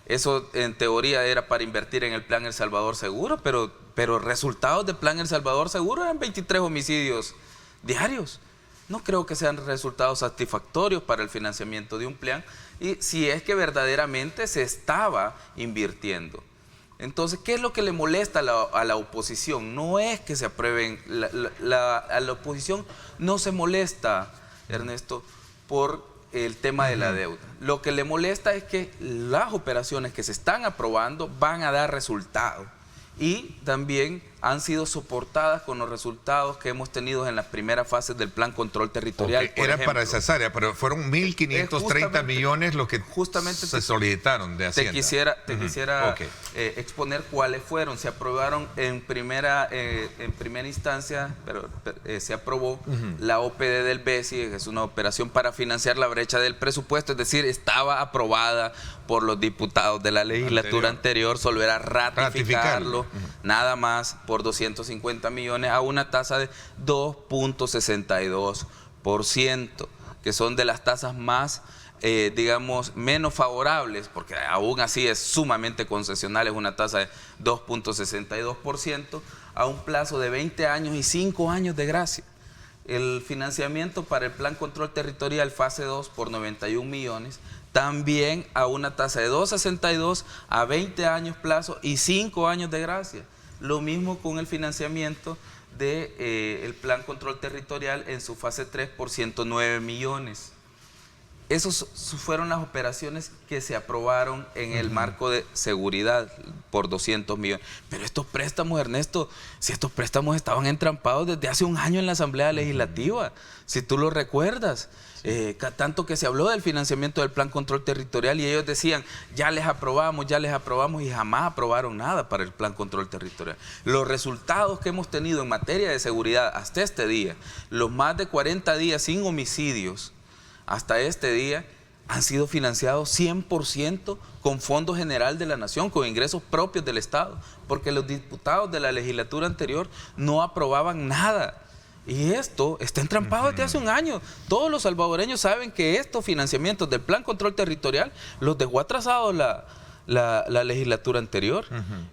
Eso en teoría era para invertir en el Plan El Salvador Seguro, pero resultados del Plan El Salvador Seguro eran 23 homicidios diarios. No creo que sean resultados satisfactorios para el financiamiento de un plan, y si es que verdaderamente se estaba invirtiendo. Entonces, ¿qué es lo que le molesta a la oposición? No es que se aprueben, a la oposición no se molesta, Ernesto, por el tema de la deuda. Lo que le molesta es que las operaciones que se están aprobando van a dar resultados y también han sido soportadas con los resultados que hemos tenido en las primeras fases del Plan Control Territorial. Era para esas áreas, pero fueron 1.530 millones los que justamente se solicitaron de Hacienda. Te quisiera exponer cuáles fueron. Se aprobaron en primera instancia, pero se aprobó la OPD del BESI, que es una operación para financiar la brecha del presupuesto, es decir, estaba aprobada por los diputados de la legislatura anterior, solo era ratificarlo, nada más, por 250 millones a una tasa de 2.62%, que son de las tasas más, digamos, menos favorables, porque aún así es sumamente concesional, es una tasa de 2.62% a un plazo de 20 años y 5 años de gracia. El financiamiento para el Plan Control Territorial fase 2 por 91 millones, también a una tasa de 2.62 a 20 años plazo y 5 años de gracia. Lo mismo con el financiamiento del Plan Control Territorial en su fase 3 por 109 millones. Esas fueron las operaciones que se aprobaron en el marco de seguridad por 200 millones. Pero estos préstamos, Ernesto, si estos préstamos estaban entrampados desde hace un año en la Asamblea Legislativa, si tú lo recuerdas. Tanto que se habló del financiamiento del Plan Control Territorial y ellos decían, ya les aprobamos y jamás aprobaron nada para el Plan Control Territorial. Los resultados que hemos tenido en materia de seguridad hasta este día, los más de 40 días sin homicidios hasta este día, han sido financiados 100% con Fondo General de la Nación, con ingresos propios del Estado, porque los diputados de la legislatura anterior no aprobaban nada. Y esto está entrampado desde hace un año. Todos los salvadoreños saben que estos financiamientos del Plan Control Territorial los dejó atrasados la legislatura anterior.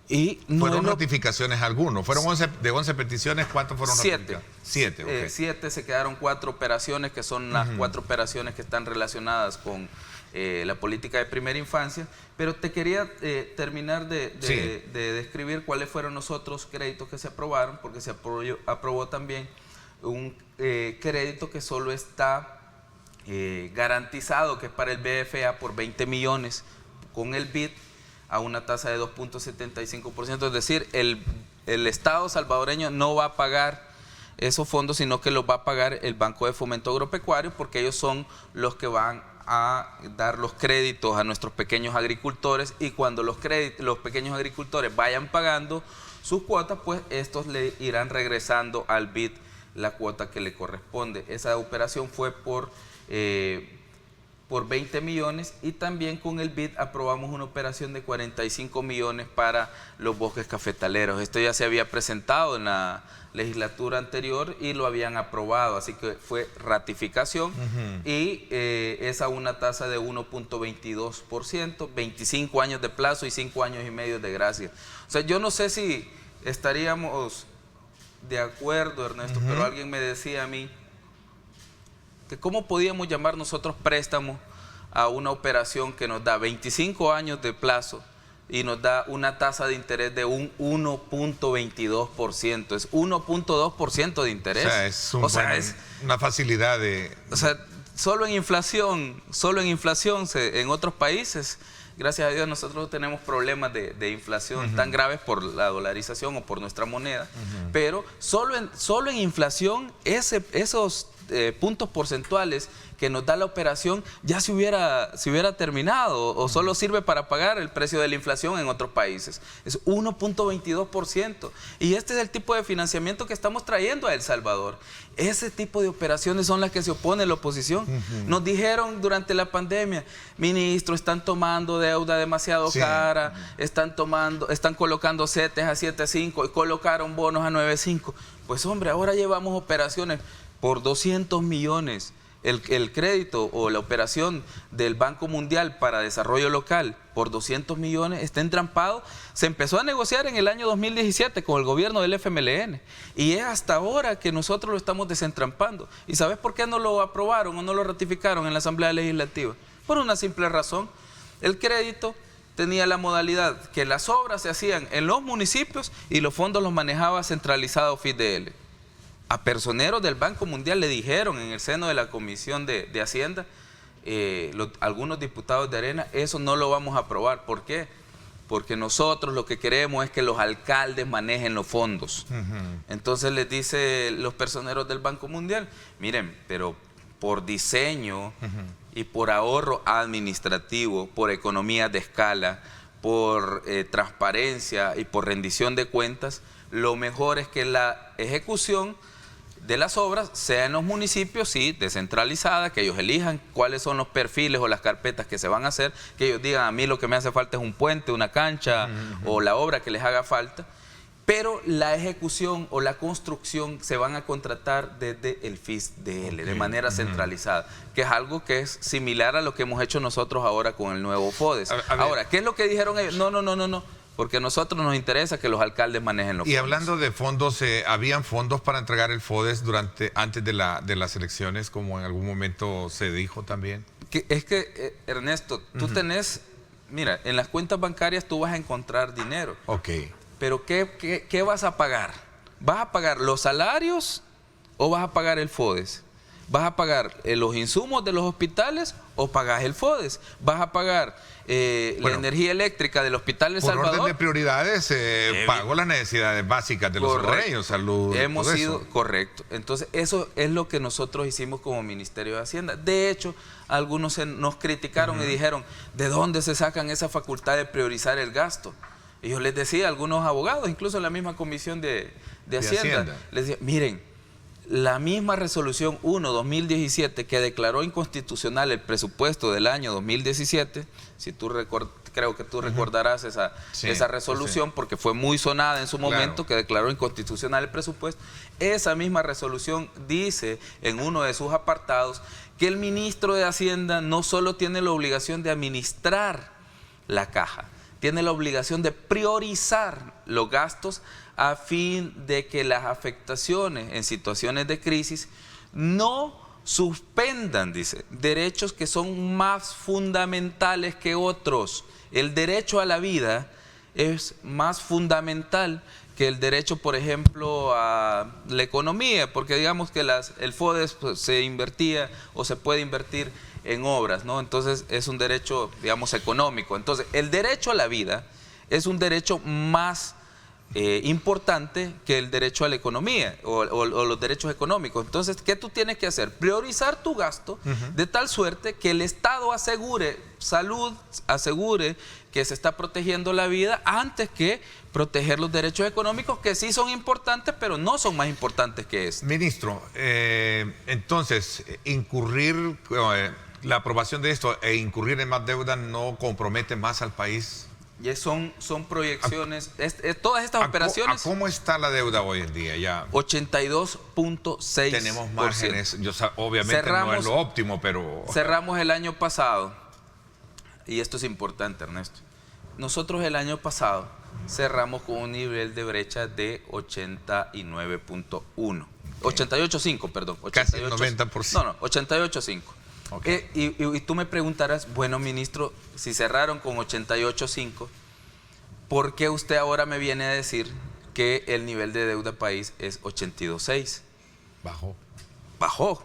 Y no ¿Fueron notificaciones algunos? ¿Fueron 11, de 11 peticiones, cuántos fueron 7. notificados? 7, ok. 7, se quedaron 4 operaciones, que son las 4 operaciones que están relacionadas con la política de primera infancia. Pero te quería terminar de describir cuáles fueron los otros créditos que se aprobaron, porque se aprobó también un crédito que solo está garantizado, que es para el BFA por 20 millones con el BID a una tasa de 2.75%. Es decir, el Estado salvadoreño no va a pagar esos fondos, sino que los va a pagar el Banco de Fomento Agropecuario, porque ellos son los que van a dar los créditos a nuestros pequeños agricultores, y cuando los pequeños agricultores vayan pagando sus cuotas, pues estos le irán regresando al BID la cuota que le corresponde. Esa operación fue por 20 millones, y también con el BID aprobamos una operación de 45 millones para los bosques cafetaleros. Esto ya se había presentado en la legislatura anterior y lo habían aprobado, así que fue ratificación y es a una tasa de 1.22%, 25 años de plazo y 5 años y medio de gracia. O sea, yo no sé si estaríamos de acuerdo, Ernesto, pero alguien me decía a mí que cómo podíamos llamar nosotros préstamo a una operación que nos da 25 años de plazo y nos da una tasa de interés de un 1.22%. Es 1.2% de interés. O sea, es una facilidad de... O sea, solo en inflación en otros países, gracias a Dios nosotros tenemos problemas de inflación tan graves por la dolarización o por nuestra moneda, pero solo en inflación esos puntos porcentuales que nos da la operación ya se hubiera terminado, o solo sirve para pagar el precio de la inflación en otros países. Es 1.22%, y este es el tipo de financiamiento que estamos trayendo a El Salvador. Ese tipo de operaciones son las que se opone la oposición. Nos dijeron durante la pandemia: ministro, están tomando deuda demasiado cara, están colocando CETES a 7.5 y colocaron bonos a 9.5. Pues hombre, ahora llevamos operaciones por 200 millones. El crédito o la operación del Banco Mundial para Desarrollo Local por 200 millones está entrampado. Se empezó a negociar en el año 2017 con el gobierno del FMLN, y es hasta ahora que nosotros lo estamos desentrampando. ¿Y sabes por qué no lo aprobaron o no lo ratificaron en la Asamblea Legislativa? Por una simple razón: el crédito tenía la modalidad que las obras se hacían en los municipios y los fondos los manejaba centralizado FIDL. A personeros del Banco Mundial le dijeron en el seno de la Comisión de Hacienda, algunos diputados de Arena, eso no lo vamos a aprobar. ¿Por qué? Porque nosotros lo que queremos es que los alcaldes manejen los fondos. Entonces les dice los personeros del Banco Mundial: miren, pero por diseño y por ahorro administrativo, por economía de escala, por transparencia y por rendición de cuentas, lo mejor es que la ejecución de las obras sea en los municipios, sí, descentralizada, que ellos elijan cuáles son los perfiles o las carpetas que se van a hacer, que ellos digan: a mí lo que me hace falta es un puente, una cancha o la obra que les haga falta, pero la ejecución o la construcción se van a contratar desde el FISDL, de manera centralizada, que es algo que es similar a lo que hemos hecho nosotros ahora con el nuevo FODES. Ahora, ¿qué es lo que dijeron ellos? No. Porque a nosotros nos interesa que los alcaldes manejen los fondos. Y hablando de fondos, ¿habían fondos para entregar el FODES antes de las elecciones, como en algún momento se dijo también? Ernesto, tú tenés, mira, en las cuentas bancarias tú vas a encontrar dinero. Ok. Pero ¿qué vas a pagar? ¿Vas a pagar los salarios o vas a pagar el FODES? ¿Vas a pagar los insumos de los hospitales o pagas el FODES? ¿Vas a pagar la energía eléctrica del Hospital El Salvador? Por orden de prioridades, pago las necesidades básicas de los salvadoreños, salud. Hemos sido, correcto. Entonces, eso es lo que nosotros hicimos como Ministerio de Hacienda. De hecho, algunos nos criticaron y dijeron: ¿de dónde se sacan esa facultad de priorizar el gasto? Y yo les decía a algunos abogados, incluso en la misma Comisión de Hacienda, les decía: miren, la misma resolución 1/2017 que declaró inconstitucional el presupuesto del año 2017, si tú creo que tú recordarás esa resolución, porque fue muy sonada en su momento, que declaró inconstitucional el presupuesto. Esa misma resolución dice en uno de sus apartados que el ministro de Hacienda no solo tiene la obligación de administrar la caja, tiene la obligación de priorizar los gastos a fin de que las afectaciones en situaciones de crisis no suspendan, dice, derechos que son más fundamentales que otros. El derecho a la vida es más fundamental que el derecho, por ejemplo, a la economía, porque digamos que el FODES pues, se invertía o se puede invertir en obras, ¿no? Entonces es un derecho, digamos, económico. Entonces el derecho a la vida es un derecho más importante que el derecho a la economía o los derechos económicos. Entonces, ¿qué tú tienes que hacer? Priorizar tu gasto de tal suerte que el Estado asegure salud, asegure que se está protegiendo la vida antes que proteger los derechos económicos, que sí son importantes, pero no son más importantes que esto. Ministro, entonces, la aprobación de esto e incurrir en más deuda no compromete más al país. Y son proyecciones, todas estas operaciones. ¿Cómo está la deuda hoy en día? Ya 82.6%. tenemos márgenes, obviamente no es lo óptimo, pero... Cerramos el año pasado, y esto es importante, Ernesto. Nosotros el año pasado cerramos con un nivel de brecha de 89.1. 88.5, perdón. 88, casi el 90%. No, 88.5. Okay. Y tú me preguntarás, bueno, ministro, si cerraron con 88.5, ¿por qué usted ahora me viene a decir que el nivel de deuda país es 82.6? Bajó.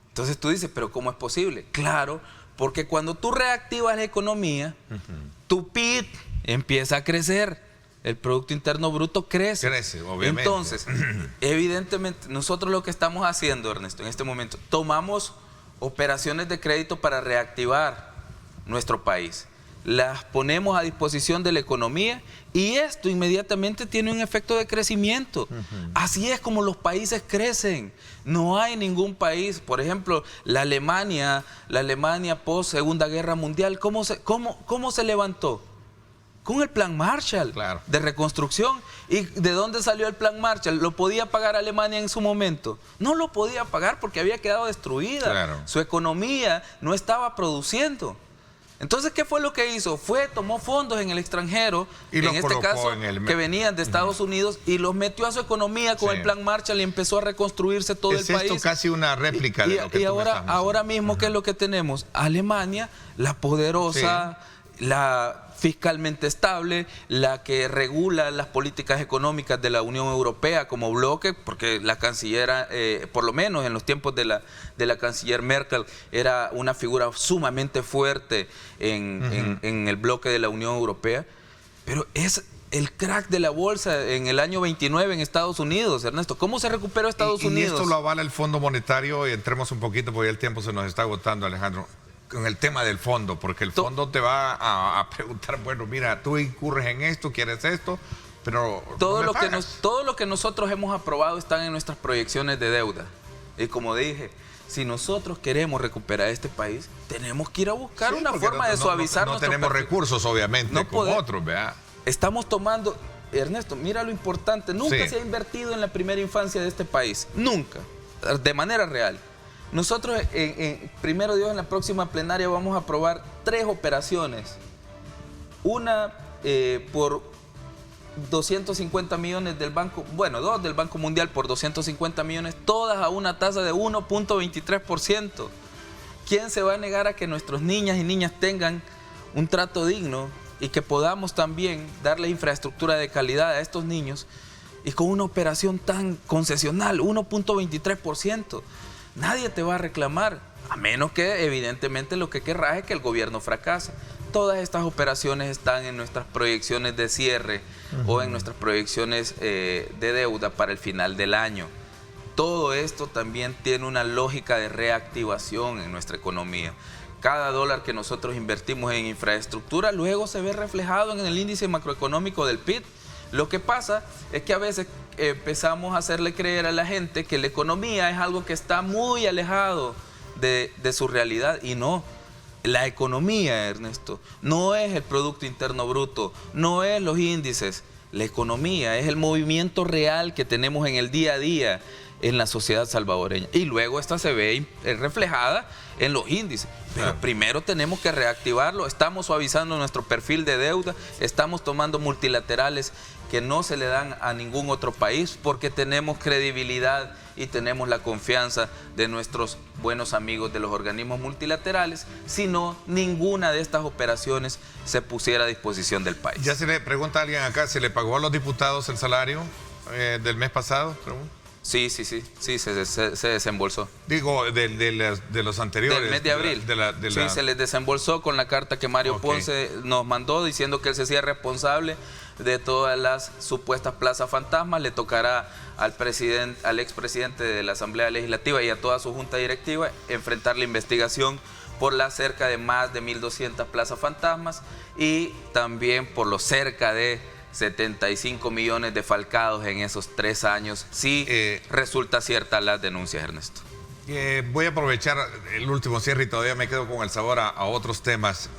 Entonces tú dices, ¿pero cómo es posible? Claro, porque cuando tú reactivas la economía, tu PIB empieza a crecer. El Producto Interno Bruto crece. Crece, obviamente. Entonces, evidentemente, nosotros lo que estamos haciendo, Ernesto, en este momento, tomamos operaciones de crédito para reactivar nuestro país. Las ponemos a disposición de la economía y esto inmediatamente tiene un efecto de crecimiento. Así es como los países crecen. No hay ningún país, por ejemplo, la Alemania post Segunda Guerra Mundial, ¿cómo se levantó? Con el Plan Marshall de reconstrucción. ¿Y de dónde salió el Plan Marshall? ¿Lo podía pagar Alemania en su momento? No lo podía pagar porque había quedado destruida. Su economía no estaba produciendo. Entonces, ¿qué fue lo que hizo? Tomó fondos en el extranjero, y en este caso, que venían de Estados Unidos, y los metió a su economía con el Plan Marshall y empezó a reconstruirse todo el país. Es esto casi una réplica de lo que ahora mismo, ¿qué es lo que tenemos? Alemania, la poderosa, la fiscalmente estable, la que regula las políticas económicas de la Unión Europea como bloque, porque la canciller, por lo menos en los tiempos de la canciller Merkel, era una figura sumamente fuerte en el bloque de la Unión Europea, pero es el crack de la bolsa en el año 29 en Estados Unidos, Ernesto. ¿Cómo se recuperó Estados Unidos? Y esto lo avala el Fondo Monetario, y entremos un poquito porque ya el tiempo se nos está agotando, Alejandro, con el tema del fondo, porque el fondo te va a preguntar, bueno, mira, tú incurres en esto, quieres esto, pero todo lo que nosotros hemos aprobado están en nuestras proyecciones de deuda. Y como dije, si nosotros queremos recuperar este país, tenemos que ir a buscar una forma de suavizar no tenemos recursos, obviamente, como otros, ¿verdad? Estamos tomando, Ernesto, mira lo importante, nunca se ha invertido en la primera infancia de este país, nunca, de manera real. Nosotros, primero Dios, en la próxima plenaria vamos a aprobar 3 operaciones. Una por 250 millones del Banco, 2 del Banco Mundial por 250 millones, todas a una tasa de 1.23%. ¿Quién se va a negar a que nuestras niñas y niñas tengan un trato digno y que podamos también darle infraestructura de calidad a estos niños? Y con una operación tan concesional, 1.23%. Nadie te va a reclamar, a menos que evidentemente lo que querrás es que el gobierno fracase. Todas estas operaciones están en nuestras proyecciones de cierre o en nuestras proyecciones de deuda para el final del año. Todo esto también tiene una lógica de reactivación en nuestra economía. Cada dólar que nosotros invertimos en infraestructura luego se ve reflejado en el índice macroeconómico del PIB. Lo que pasa es que a veces empezamos a hacerle creer a la gente que la economía es algo que está muy alejado de su realidad, y no. La economía, Ernesto, no es el Producto Interno Bruto, no es los índices. La economía es el movimiento real que tenemos en el día a día en la sociedad salvadoreña. Y luego esta se ve reflejada en los índices. Pero primero tenemos que reactivarlo. Estamos suavizando nuestro perfil de deuda, estamos tomando multilaterales que no se le dan a ningún otro país porque tenemos credibilidad y tenemos la confianza de nuestros buenos amigos de los organismos multilaterales, si no, ninguna de estas operaciones se pusiera a disposición del país. Ya se le pregunta a alguien acá, ¿se le pagó a los diputados el salario del mes pasado? Sí, se desembolsó. Digo, de los anteriores. Del mes de abril. Sí, se les desembolsó con la carta que Mario Ponce nos mandó diciendo que él se hacía responsable de todas las supuestas plazas fantasmas. Le tocará al expresidente de la Asamblea Legislativa y a toda su junta directiva enfrentar la investigación por las cerca de más de 1.200 plazas fantasmas y también por los cerca de 75 millones defalcados en esos 3 años, si resulta cierta las denuncias, Ernesto. Voy a aprovechar el último cierre y todavía me quedo con el sabor a otros temas.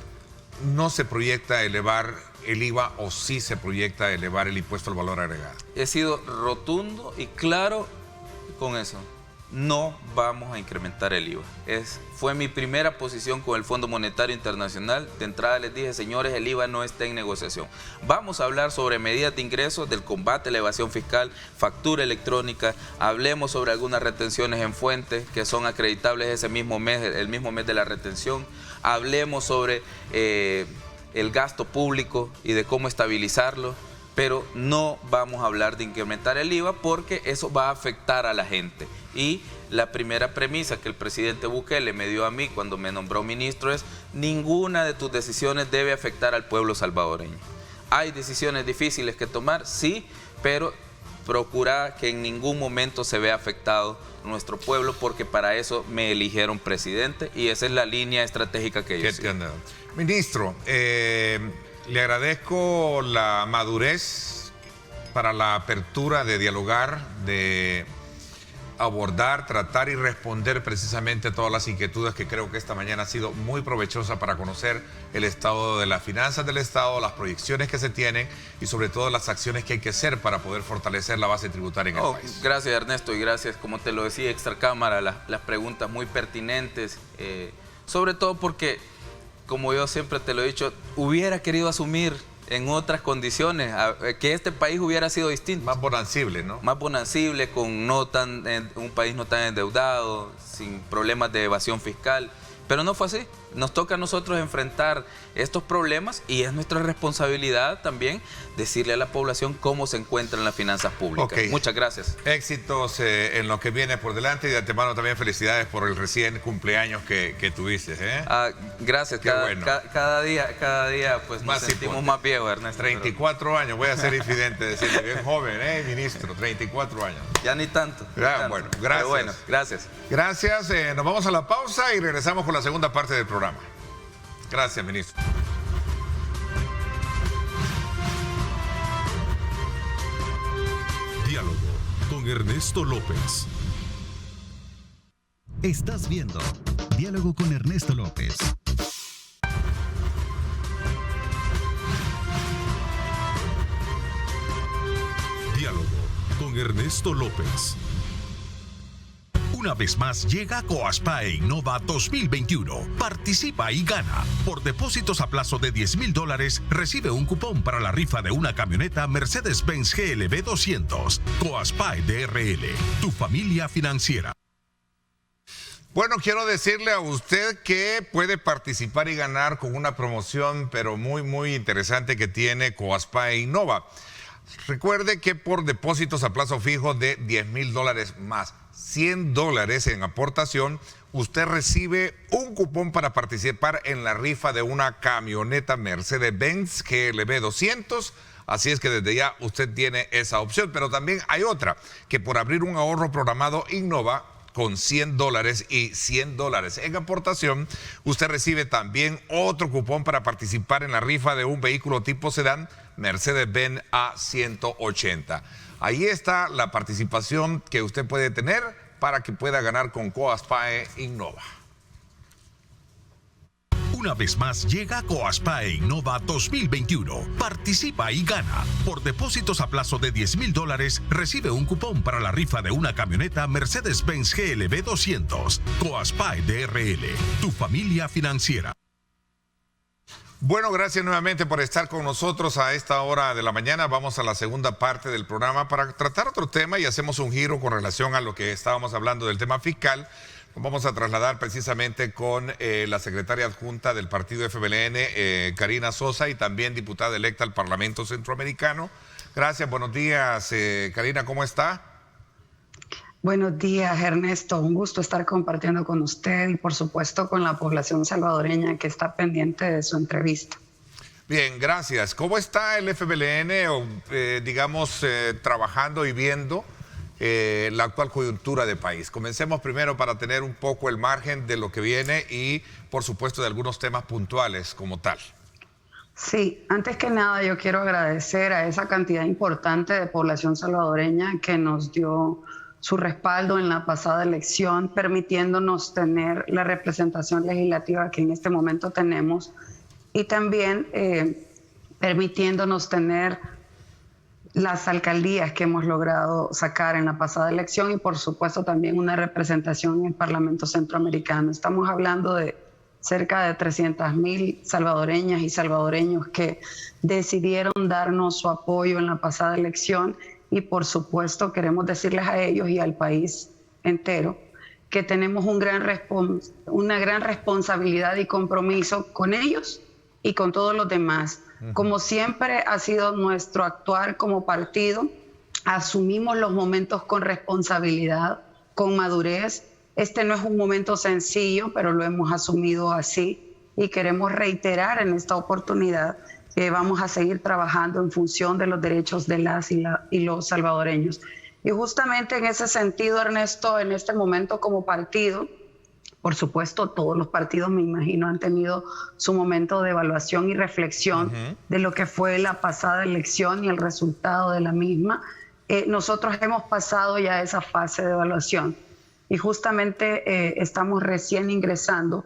¿No se proyecta elevar el IVA o sí se proyecta elevar el impuesto al valor agregado? He sido rotundo y claro con eso. No vamos a incrementar el IVA. Fue mi primera posición con el Fondo Monetario Internacional. De entrada les dije, señores, el IVA no está en negociación. Vamos a hablar sobre medidas de ingresos, del combate a la evasión fiscal, factura electrónica. Hablemos sobre algunas retenciones en fuentes que son acreditables ese mismo mes, el mismo mes de la retención. Hablemos sobre el gasto público y de cómo estabilizarlo. Pero no vamos a hablar de incrementar el IVA porque eso va a afectar a la gente. Y la primera premisa que el presidente Bukele me dio a mí cuando me nombró ministro es: ninguna de tus decisiones debe afectar al pueblo salvadoreño. Hay decisiones difíciles que tomar, sí, pero procura que en ningún momento se vea afectado nuestro pueblo porque para eso me eligieron presidente y esa es la línea estratégica que yo sigo. Ministro, le agradezco la madurez para la apertura de dialogar, de abordar, tratar y responder precisamente todas las inquietudes que creo que esta mañana ha sido muy provechosa para conocer el estado de las finanzas del Estado, las proyecciones que se tienen y sobre todo las acciones que hay que hacer para poder fortalecer la base tributaria en el país. Gracias, Ernesto, y gracias, como te lo decía, extracámara, las preguntas muy pertinentes, sobre todo porque, como yo siempre te lo he dicho, hubiera querido asumir en otras condiciones, que este país hubiera sido distinto. Más bonancible, ¿no? Más bonancible, con un país no tan endeudado, sin problemas de evasión fiscal. Pero no fue así. Nos toca a nosotros enfrentar estos problemas y es nuestra responsabilidad también decirle a la población cómo se encuentran las finanzas públicas. Muchas gracias. Éxitos en lo que viene por delante y de antemano también felicidades por el recién cumpleaños que tuviste. Gracias. Cada día pues nos sentimos más viejos, Ernesto. 34 años, voy a ser infidente, decirle, bien joven, ministro, 34 años. Ya ni tanto. Bueno, gracias. Pero bueno, gracias. Gracias, nos vamos a la pausa y regresamos con la segunda parte del programa. Gracias, ministro. Diálogo con Ernesto López. Estás viendo Diálogo con Ernesto López. Diálogo con Ernesto López. Una vez más llega Coaspae Innova 2021. Participa y gana. Por depósitos a plazo de $10,000 recibe un cupón para la rifa de una camioneta Mercedes-Benz GLB 200. Coaspae DRL, tu familia financiera. Bueno, quiero decirle a usted que puede participar y ganar con una promoción, pero muy, muy interesante que tiene Coaspae Innova. Recuerde que por depósitos a plazo fijo de $10,000 más $100 en aportación, usted recibe un cupón para participar en la rifa de una camioneta Mercedes-Benz GLB 200. Así es que desde ya usted tiene esa opción, pero también hay otra, que por abrir un ahorro programado Innova con $100 y $100 en aportación, usted recibe también otro cupón para participar en la rifa de un vehículo tipo sedán Mercedes-Benz A180. Ahí está la participación que usted puede tener para que pueda ganar con Coaspae Innova. Una vez más llega Coaspa e Innova 2021. Participa y gana. Por depósitos a plazo de $10,000, recibe un cupón para la rifa de una camioneta Mercedes-Benz GLB 200. Coaspa DRL, tu familia financiera. Bueno, gracias nuevamente por estar con nosotros a esta hora de la mañana. Vamos a la segunda parte del programa para tratar otro tema y hacemos un giro con relación a lo que estábamos hablando del tema fiscal. Vamos a trasladar precisamente con la secretaria adjunta del partido FMLN, Karina Sosa, y también diputada electa al Parlamento Centroamericano. Gracias, buenos días, Karina, ¿cómo está? Buenos días, Ernesto. Un gusto estar compartiendo con usted y, por supuesto, con la población salvadoreña que está pendiente de su entrevista. Bien, gracias. ¿Cómo está el FMLN, trabajando y viendo la actual coyuntura del país? Comencemos primero para tener un poco el margen de lo que viene y, por supuesto, de algunos temas puntuales como tal. Sí, antes que nada yo quiero agradecer a esa cantidad importante de población salvadoreña que nos dio su respaldo en la pasada elección, permitiéndonos tener la representación legislativa que en este momento tenemos y también permitiéndonos tener las alcaldías que hemos logrado sacar en la pasada elección y por supuesto también una representación en el Parlamento Centroamericano. Estamos hablando de cerca de 300,000 salvadoreñas y salvadoreños que decidieron darnos su apoyo en la pasada elección. Y por supuesto queremos decirles a ellos y al país entero que tenemos una gran responsabilidad y compromiso con ellos y con todos los demás. Como siempre ha sido nuestro actuar como partido, asumimos los momentos con responsabilidad, con madurez. Este no es un momento sencillo, pero lo hemos asumido así y queremos reiterar en esta oportunidad que vamos a seguir trabajando en función de los derechos de las y los salvadoreños. Y justamente en ese sentido, Ernesto, en este momento como partido, por supuesto todos los partidos, me imagino, han tenido su momento de evaluación y reflexión de lo que fue la pasada elección y el resultado de la misma. Nosotros hemos pasado ya esa fase de evaluación y justamente estamos recién ingresando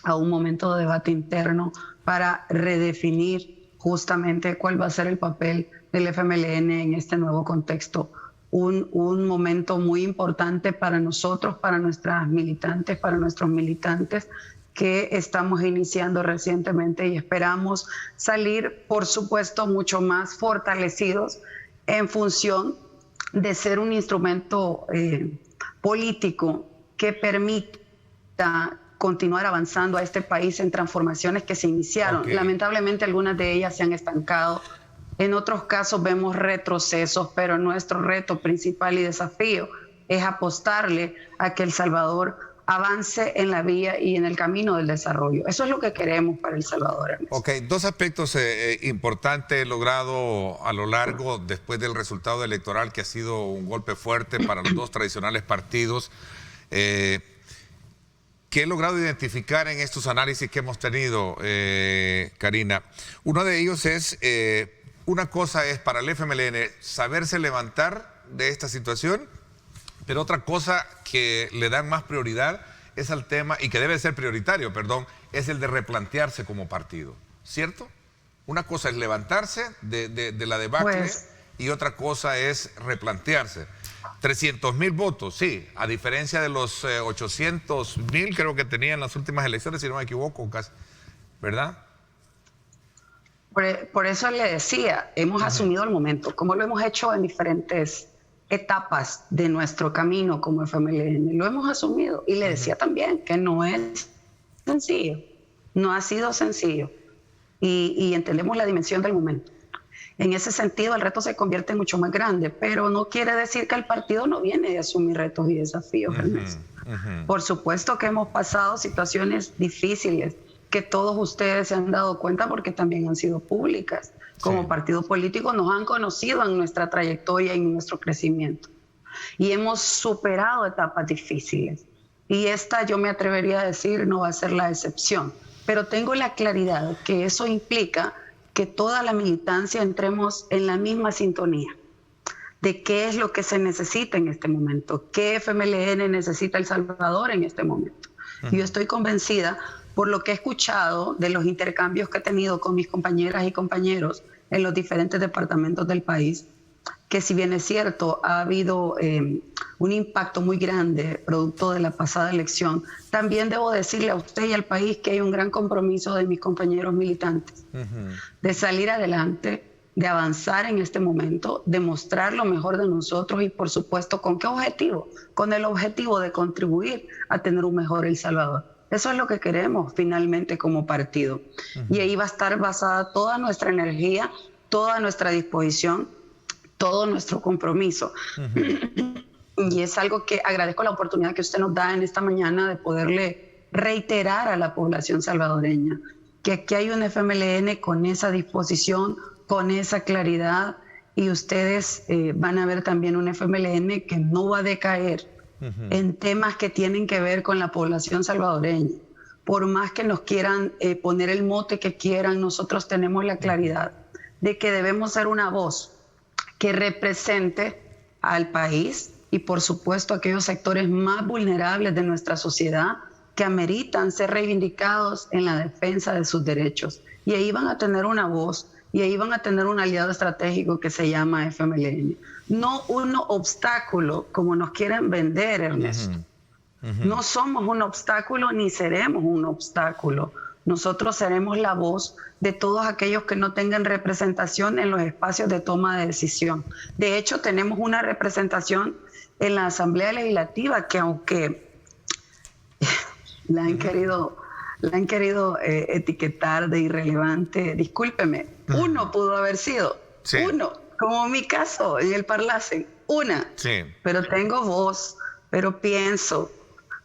a un momento de debate interno para redefinir justamente cuál va a ser el papel del FMLN en este nuevo contexto. Un momento muy importante para nosotros, para nuestras militantes, para nuestros militantes que estamos iniciando recientemente y esperamos salir, por supuesto, mucho más fortalecidos en función de ser un instrumento político que permita continuar avanzando a este país en transformaciones que se iniciaron. Okay. Lamentablemente algunas de ellas se han estancado. En otros casos vemos retrocesos, pero nuestro reto principal y desafío es apostarle a que El Salvador avance en la vía y en el camino del desarrollo. Eso es lo que queremos para El Salvador, Ernesto. Ok, dos aspectos importantes logrado a lo largo después del resultado electoral que ha sido un golpe fuerte para los dos tradicionales partidos. ¿Qué he logrado identificar en estos análisis que hemos tenido, Karina? Uno de ellos es, una cosa es para el FMLN saberse levantar de esta situación, pero otra cosa que le dan más prioridad es al tema, y que debe ser prioritario, perdón, es el de replantearse como partido, ¿cierto? Una cosa es levantarse de la debacle y otra cosa es replantearse. 300,000 votos, sí, a diferencia de los 800,000 creo que tenían las últimas elecciones, si no me equivoco, casi, ¿verdad? Por eso le decía, hemos asumido el momento, como lo hemos hecho en diferentes etapas de nuestro camino como FMLN, lo hemos asumido. Y le decía también que no es sencillo, no ha sido sencillo. Y entendemos la dimensión del momento. En ese sentido, el reto se convierte mucho más grande, pero no quiere decir que el partido no viene de asumir retos y desafíos, Ernesto. Por supuesto que hemos pasado situaciones difíciles, que todos ustedes se han dado cuenta porque también han sido públicas. Como partido político nos han conocido en nuestra trayectoria y en nuestro crecimiento. Y hemos superado etapas difíciles. Y esta, yo me atrevería a decir, no va a ser la excepción. Pero tengo la claridad que eso implica que toda la militancia entremos en la misma sintonía de qué es lo que se necesita en este momento, qué FMLN necesita El Salvador en este momento. Yo estoy convencida por lo que he escuchado de los intercambios que he tenido con mis compañeras y compañeros en los diferentes departamentos del país, que si bien es cierto, ha habido un impacto muy grande producto de la pasada elección, también debo decirle a usted y al país que hay un gran compromiso de mis compañeros militantes de salir adelante, de avanzar en este momento, de mostrar lo mejor de nosotros y, por supuesto, ¿con qué objetivo? Con el objetivo de contribuir a tener un mejor El Salvador. Eso es lo que queremos finalmente como partido. Y ahí va a estar basada toda nuestra energía, toda nuestra disposición, todo nuestro compromiso. Y es algo que agradezco la oportunidad que usted nos da en esta mañana de poderle reiterar a la población salvadoreña que aquí hay un FMLN con esa disposición, con esa claridad, y ustedes van a ver también un FMLN que no va a decaer en temas que tienen que ver con la población salvadoreña. Por más que nos quieran poner el mote que quieran, nosotros tenemos la claridad de que debemos ser una voz que represente al país y, por supuesto, aquellos sectores más vulnerables de nuestra sociedad que ameritan ser reivindicados en la defensa de sus derechos. Y ahí van a tener una voz y ahí van a tener un aliado estratégico que se llama FMLN. No un obstáculo como nos quieren vender, Ernesto. No somos un obstáculo ni seremos un obstáculo. Nosotros seremos la voz de todos aquellos que no tengan representación en los espacios de toma de decisión. De hecho, tenemos una representación en la Asamblea Legislativa que, aunque la han querido etiquetar de irrelevante, discúlpeme, uno pudo haber sido, uno, como mi caso en el Parlacen, una. Pero tengo voz, pero pienso,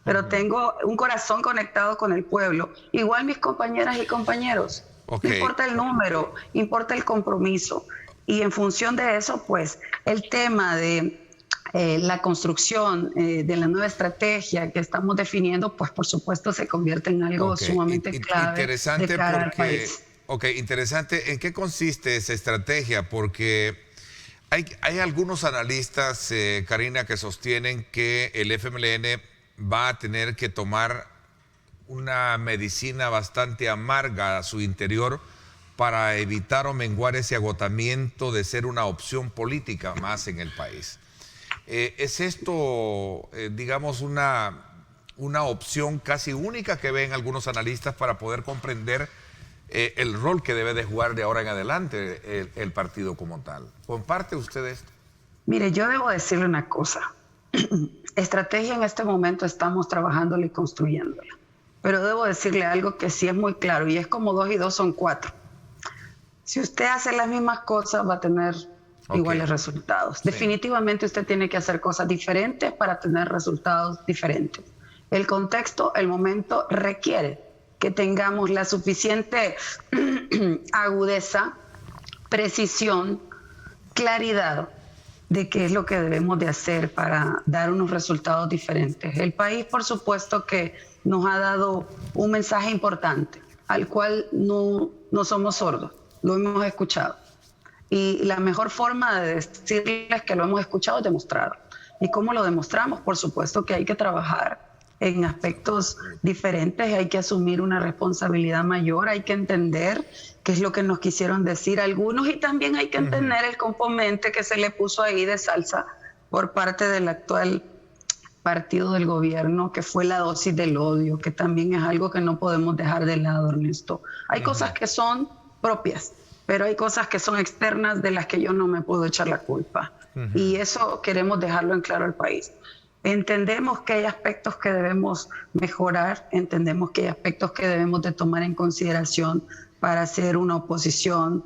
pero tengo un corazón conectado con el pueblo. Igual mis compañeras y compañeros. No importa el número, importa el compromiso. Y en función de eso, pues, el tema de la construcción de la nueva estrategia que estamos definiendo, pues, por supuesto, se convierte en algo sumamente clave de cara al país. Interesante. ¿En qué consiste esa estrategia? Porque hay algunos analistas, Karina, que sostienen que el FMLN va a tener que tomar una medicina bastante amarga a su interior para evitar o menguar ese agotamiento de ser una opción política más en el país. ¿Es esto, digamos, una opción casi única que ven algunos analistas para poder comprender el rol que debe de jugar de ahora en adelante el partido como tal? ¿Comparte usted esto? Mire, yo debo decirle una cosa. Estrategia en este momento estamos trabajándola y construyéndola. Pero debo decirle algo que sí es muy claro, y es como 2 y 2 son 4. Si usted hace las mismas cosas, va a tener iguales resultados. Sí. Definitivamente usted tiene que hacer cosas diferentes para tener resultados diferentes. El contexto, el momento requiere que tengamos la suficiente agudeza, precisión, claridad de qué es lo que debemos de hacer para dar unos resultados diferentes. El país, por supuesto, que nos ha dado un mensaje importante, al cual no somos sordos, lo hemos escuchado. Y la mejor forma de decirles que lo hemos escuchado es demostrarlo. ¿Y cómo lo demostramos? Por supuesto que hay que trabajar en aspectos diferentes, hay que asumir una responsabilidad mayor, hay que entender qué es lo que nos quisieron decir algunos, y también hay que entender el componente que se le puso ahí de salsa por parte del actual partido del gobierno, que fue la dosis del odio, que también es algo que no podemos dejar de lado, Ernesto. Hay cosas que son propias, pero hay cosas que son externas de las que yo no me puedo echar la culpa. Y eso queremos dejarlo en claro al país. Entendemos que hay aspectos que debemos mejorar, entendemos que hay aspectos que debemos de tomar en consideración para hacer una oposición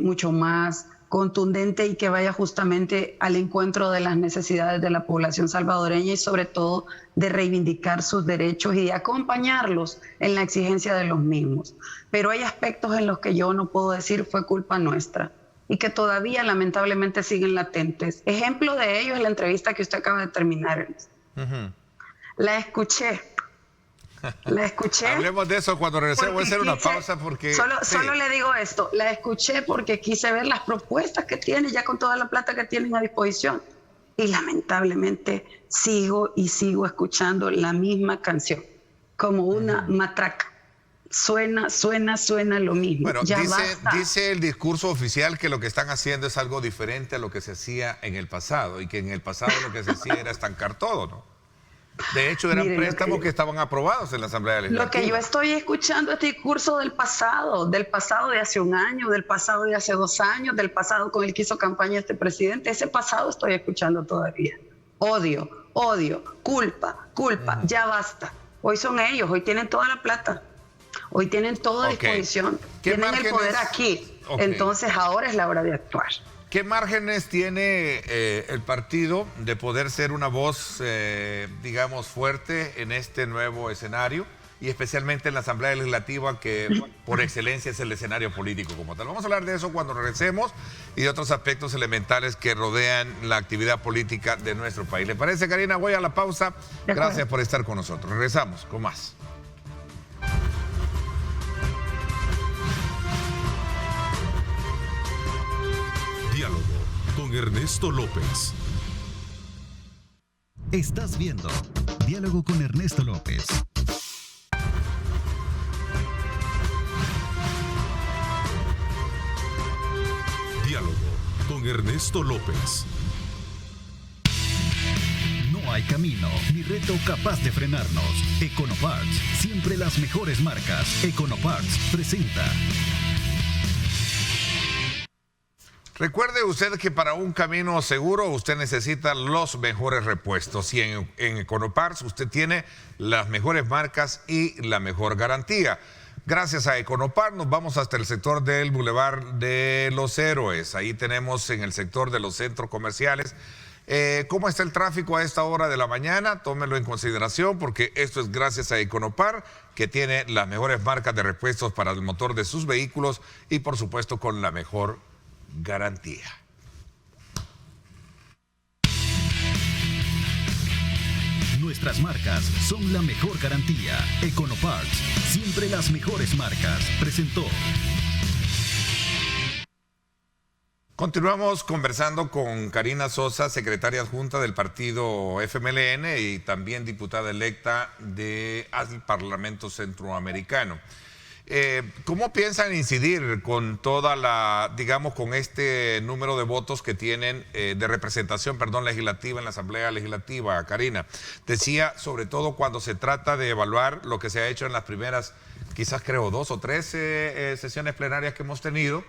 mucho más contundente y que vaya justamente al encuentro de las necesidades de la población salvadoreña y sobre todo de reivindicar sus derechos y de acompañarlos en la exigencia de los mismos. Pero hay aspectos en los que yo no puedo decir fue culpa nuestra y que todavía lamentablemente siguen latentes. Ejemplo de ello es la entrevista que usted acaba de terminar. La escuché. Hablemos de eso cuando regresemos. Voy a hacer una pausa porque... Solo le digo esto. La escuché porque quise ver las propuestas que tiene ya con toda la plata que tienen a disposición. Y lamentablemente sigo escuchando la misma canción como una matraca. suena lo mismo. Bueno, ya basta. dice el discurso oficial que lo que están haciendo es algo diferente a lo que se hacía en el pasado, y que en el pasado lo que se hacía era estancar todo, ¿no? De hecho, eran préstamos que estaban aprobados en la Asamblea Legislativa. Lo que yo estoy escuchando es discurso del pasado de hace un año, del pasado de hace 2 años, del pasado con el que hizo campaña este presidente. Ese pasado estoy escuchando todavía. Odio, culpa, ya basta. Hoy son ellos, hoy tienen toda la plata, hoy tienen toda disposición, tienen el poder aquí. Entonces ahora es la hora de actuar. ¿Qué márgenes tiene el partido de poder ser una voz, digamos, fuerte en este nuevo escenario, y especialmente en la Asamblea Legislativa, que por excelencia es el escenario político como tal? Vamos a hablar de eso cuando regresemos, y de otros aspectos elementales que rodean la actividad política de nuestro país. ¿Le parece, Karina? Voy a la pausa. Gracias por estar con nosotros. Regresamos con más. Diálogo con Ernesto López. Estás viendo Diálogo con Ernesto López. Diálogo con Ernesto López. No hay camino ni reto capaz de frenarnos. Econoparts, siempre las mejores marcas. Econoparts presenta. Recuerde usted que para un camino seguro usted necesita los mejores repuestos, y en Econoparts usted tiene las mejores marcas y la mejor garantía. Gracias a Econoparts nos vamos hasta el sector del Boulevard de los Héroes. Ahí tenemos en el sector de los centros comerciales. ¿Cómo está el tráfico a esta hora de la mañana? Tómelo en consideración, porque esto es gracias a Econoparts, que tiene las mejores marcas de repuestos para el motor de sus vehículos, y por supuesto con la mejor garantía. Nuestras marcas son la mejor garantía. Econoparts, siempre las mejores marcas. Presentó. Continuamos conversando con Karina Sosa, secretaria adjunta del partido FMLN y también diputada electa al Parlamento Centroamericano. ¿Cómo piensan incidir con con este número de votos que tienen de representación, legislativa en la Asamblea Legislativa, Karina? Decía, sobre todo cuando se trata de evaluar lo que se ha hecho en las primeras, quizás creo 2 o 3 sesiones plenarias que hemos tenido,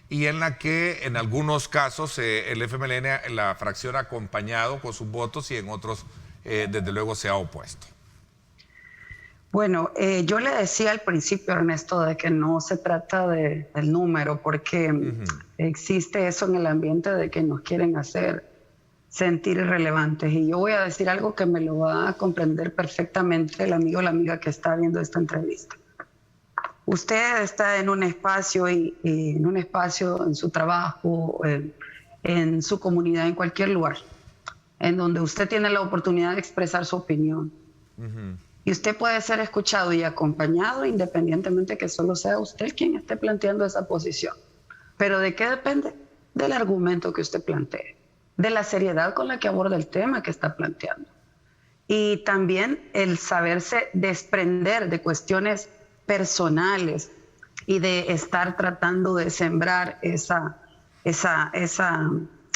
y en la que en algunos casos el FMLN, la fracción, ha acompañado con sus votos, y en otros desde luego se ha opuesto. Bueno, yo le decía al principio, Ernesto, de que no se trata del número, porque existe eso en el ambiente de que nos quieren hacer sentir irrelevantes. Y yo voy a decir algo que me lo va a comprender perfectamente el amigo o la amiga que está viendo esta entrevista. Usted está en un espacio, en su trabajo, en su comunidad, en cualquier lugar, en donde usted tiene la oportunidad de expresar su opinión. Y usted puede ser escuchado y acompañado, independientemente que solo sea usted quien esté planteando esa posición. ¿Pero de qué depende? Del argumento que usted plantee, de la seriedad con la que aborda el tema que está planteando. Y también el saberse desprender de cuestiones personales y de estar tratando de sembrar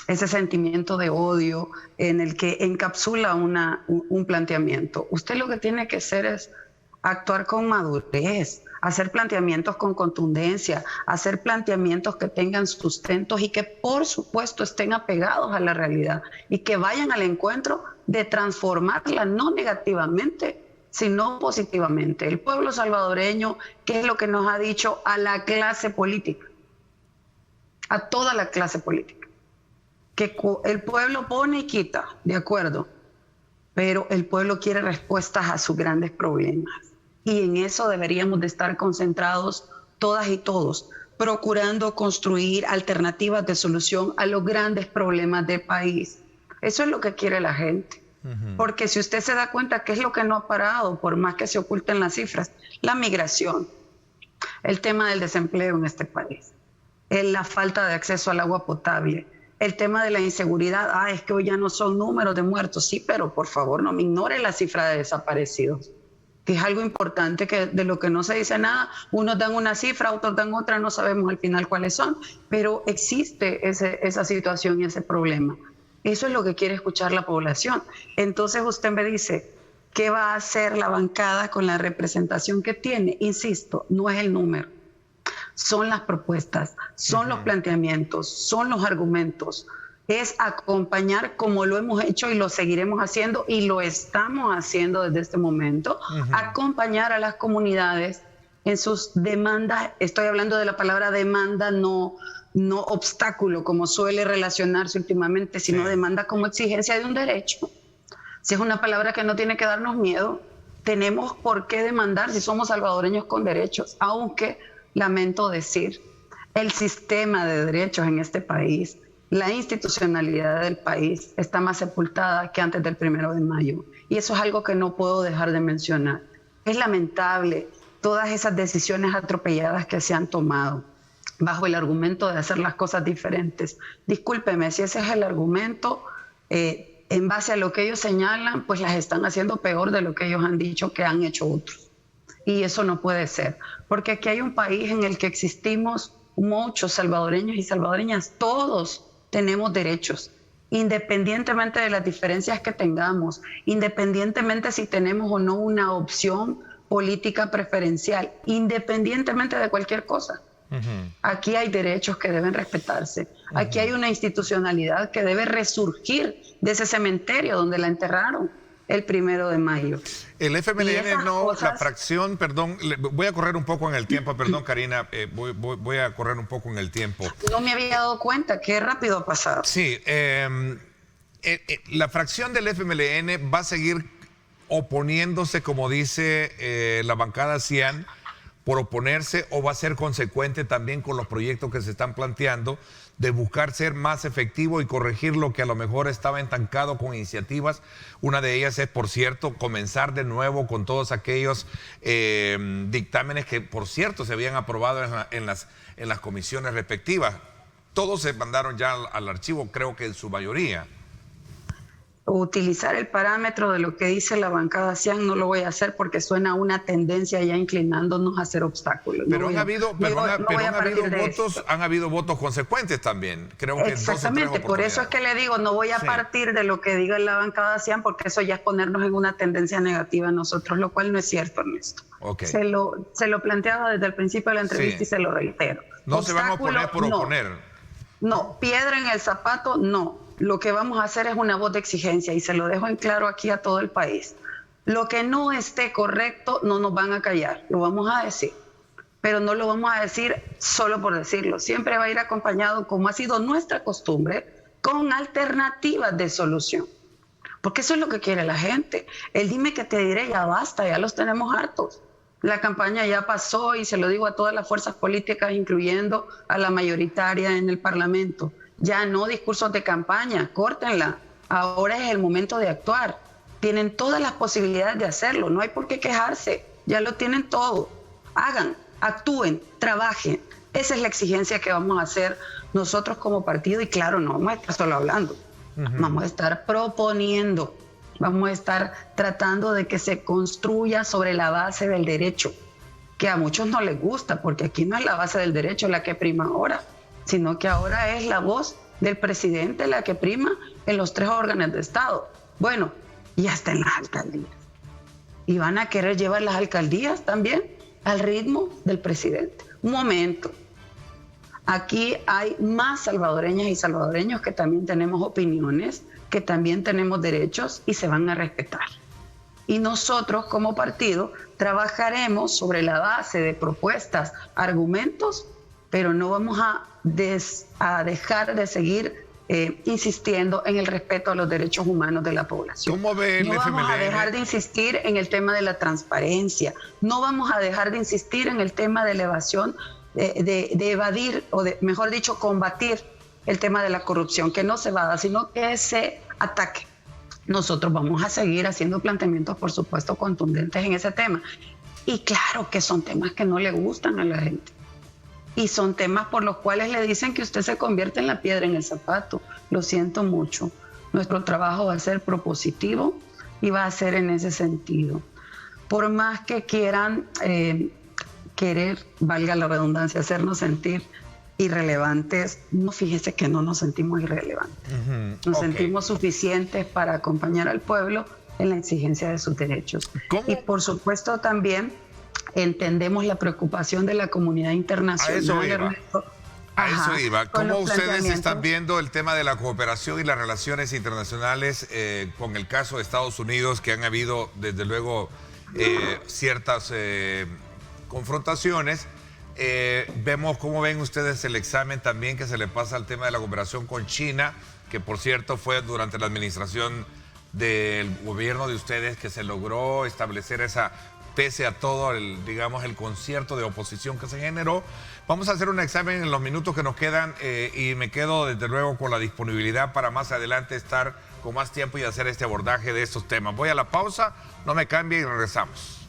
ese sentimiento de odio en el que encapsula un planteamiento. Usted lo que tiene que hacer es actuar con madurez, hacer planteamientos con contundencia, hacer planteamientos que tengan sustentos y que por supuesto estén apegados a la realidad y que vayan al encuentro de transformarla no negativamente, sino positivamente. El pueblo salvadoreño, ¿qué es lo que nos ha dicho a la clase política? A toda la clase política. Que el pueblo pone y quita, de acuerdo, pero el pueblo quiere respuestas a sus grandes problemas. Y en eso deberíamos de estar concentrados todas y todos, procurando construir alternativas de solución a los grandes problemas del país. Eso es lo que quiere la gente. Porque si usted se da cuenta qué es lo que no ha parado, por más que se oculten las cifras, la migración, el tema del desempleo en este país, la falta de acceso al agua potable, el tema de la inseguridad. Es que hoy ya no son números de muertos, sí, pero por favor no me ignore la cifra de desaparecidos. que es algo importante, que de lo que no se dice nada. Unos dan una cifra, otros dan otra, no sabemos al final cuáles son, pero existe esa situación y ese problema. Eso es lo que quiere escuchar la población. Entonces usted me dice, ¿qué va a hacer la bancada con la representación que tiene? Insisto, no es el número, son las propuestas, son los planteamientos, son los argumentos. Es acompañar, como lo hemos hecho y lo seguiremos haciendo y lo estamos haciendo desde este momento, acompañar a las comunidades en sus demandas. Estoy hablando de la palabra demanda, no obstáculo, como suele relacionarse últimamente, sino demanda como exigencia de un derecho. Si es una palabra que no tiene que darnos miedo, tenemos por qué demandar si somos salvadoreños con derechos, aunque, lamento decir, el sistema de derechos en este país, la institucionalidad del país está más sepultada que antes del 1 de mayo. Y eso es algo que no puedo dejar de mencionar. Es lamentable todas esas decisiones atropelladas que se han tomado bajo el argumento de hacer las cosas diferentes. Discúlpeme, si ese es el argumento, en base a lo que ellos señalan, pues las están haciendo peor de lo que ellos han dicho que han hecho otros. Y eso no puede ser, porque aquí hay un país en el que existimos muchos salvadoreños y salvadoreñas, todos tenemos derechos, independientemente de las diferencias que tengamos, independientemente si tenemos o no una opción política preferencial, independientemente de cualquier cosa. Aquí hay derechos que deben respetarse. Aquí hay una institucionalidad que debe resurgir de ese cementerio donde la enterraron el 1 de mayo. El FMLN no, cosas... la fracción, perdón, voy a correr un poco en el tiempo, perdón Karina, voy a correr un poco en el tiempo. No me había dado cuenta, qué rápido ha pasado. Sí, la fracción del FMLN va a seguir oponiéndose, como dice la bancada CIAN, por oponerse, o va a ser consecuente también con los proyectos que se están planteando de buscar ser más efectivo y corregir lo que a lo mejor estaba estancado con iniciativas. Una de ellas es, por cierto, comenzar de nuevo con todos aquellos dictámenes que, por cierto, se habían aprobado en las comisiones respectivas. Todos se mandaron ya al archivo, creo que en su mayoría. Utilizar el parámetro de lo que dice la bancada CIAN no lo voy a hacer porque suena a una tendencia ya inclinándonos a hacer obstáculos. Pero han habido votos consecuentes también. Creo que exactamente, por eso es que le digo, no voy a partir de lo que diga la bancada CIAN porque eso ya es ponernos en una tendencia negativa a nosotros, lo cual no es cierto, Ernesto. Okay. Se lo planteaba desde el principio de la entrevista y se lo reitero. No se van a oponer por oponer. No, piedra en el zapato, no. Lo que vamos a hacer es una voz de exigencia y se lo dejo en claro aquí a todo el país. Lo que no esté correcto no nos van a callar, lo vamos a decir, pero no lo vamos a decir solo por decirlo. Siempre va a ir acompañado, como ha sido nuestra costumbre, con alternativas de solución. Porque eso es lo que quiere la gente. El dime que te diré, ya basta, ya los tenemos hartos. La campaña ya pasó y se lo digo a todas las fuerzas políticas, incluyendo a la mayoritaria en el Parlamento. Ya no discursos de campaña, córtenla. Ahora es el momento de actuar. Tienen todas las posibilidades de hacerlo, no hay por qué quejarse, ya lo tienen todo. Hagan, actúen, trabajen. Esa es la exigencia que vamos a hacer nosotros como partido y claro, no vamos a estar solo hablando, vamos a estar proponiendo, vamos a estar tratando de que se construya sobre la base del derecho, que a muchos no les gusta, porque aquí no es la base del derecho la que prima ahora, sino que ahora es la voz del presidente la que prima en los 3 órganos de Estado. Bueno, y hasta en las alcaldías. Y van a querer llevar las alcaldías también al ritmo del presidente. Un momento. Aquí hay más salvadoreñas y salvadoreños que también tenemos opiniones, que también tenemos derechos y se van a respetar. Y nosotros como partido trabajaremos sobre la base de propuestas, argumentos, pero no vamos a dejar de seguir insistiendo en el respeto a los derechos humanos de la población. ¿Cómo ve el No vamos a FMLN? dejar de insistir en el tema de la transparencia, no vamos a dejar de insistir en el tema de la evasión, de evadir, o mejor dicho, combatir el tema de la corrupción, que no se evada, sino que se ataque. Nosotros vamos a seguir haciendo planteamientos, por supuesto, contundentes en ese tema. Y claro que son temas que no le gustan a la gente. Y son temas por los cuales le dicen que usted se convierte en la piedra en el zapato. Lo siento mucho. Nuestro trabajo va a ser propositivo y va a ser en ese sentido. por más que quieran querer, valga la redundancia, hacernos sentir irrelevantes, no, fíjese que no nos sentimos irrelevantes. Nos sentimos suficientes para acompañar al pueblo en la exigencia de sus derechos. ¿Cómo? Y por supuesto también entendemos la preocupación de la comunidad internacional. A eso iba. ¿Cómo ustedes están planteamientos. viendo el tema de la cooperación y las relaciones internacionales con el caso de Estados Unidos, que han habido desde luego ciertas confrontaciones? Vemos cómo ven ustedes el examen también que se le pasa al tema de la cooperación con China, que por cierto fue durante la administración del gobierno de ustedes que se logró establecer esa, pese a todo el concierto de oposición que se generó. Vamos a hacer un examen en los minutos que nos quedan y me quedo desde luego con la disponibilidad para más adelante estar con más tiempo y hacer este abordaje de estos temas. Voy a la pausa, no me cambie y regresamos.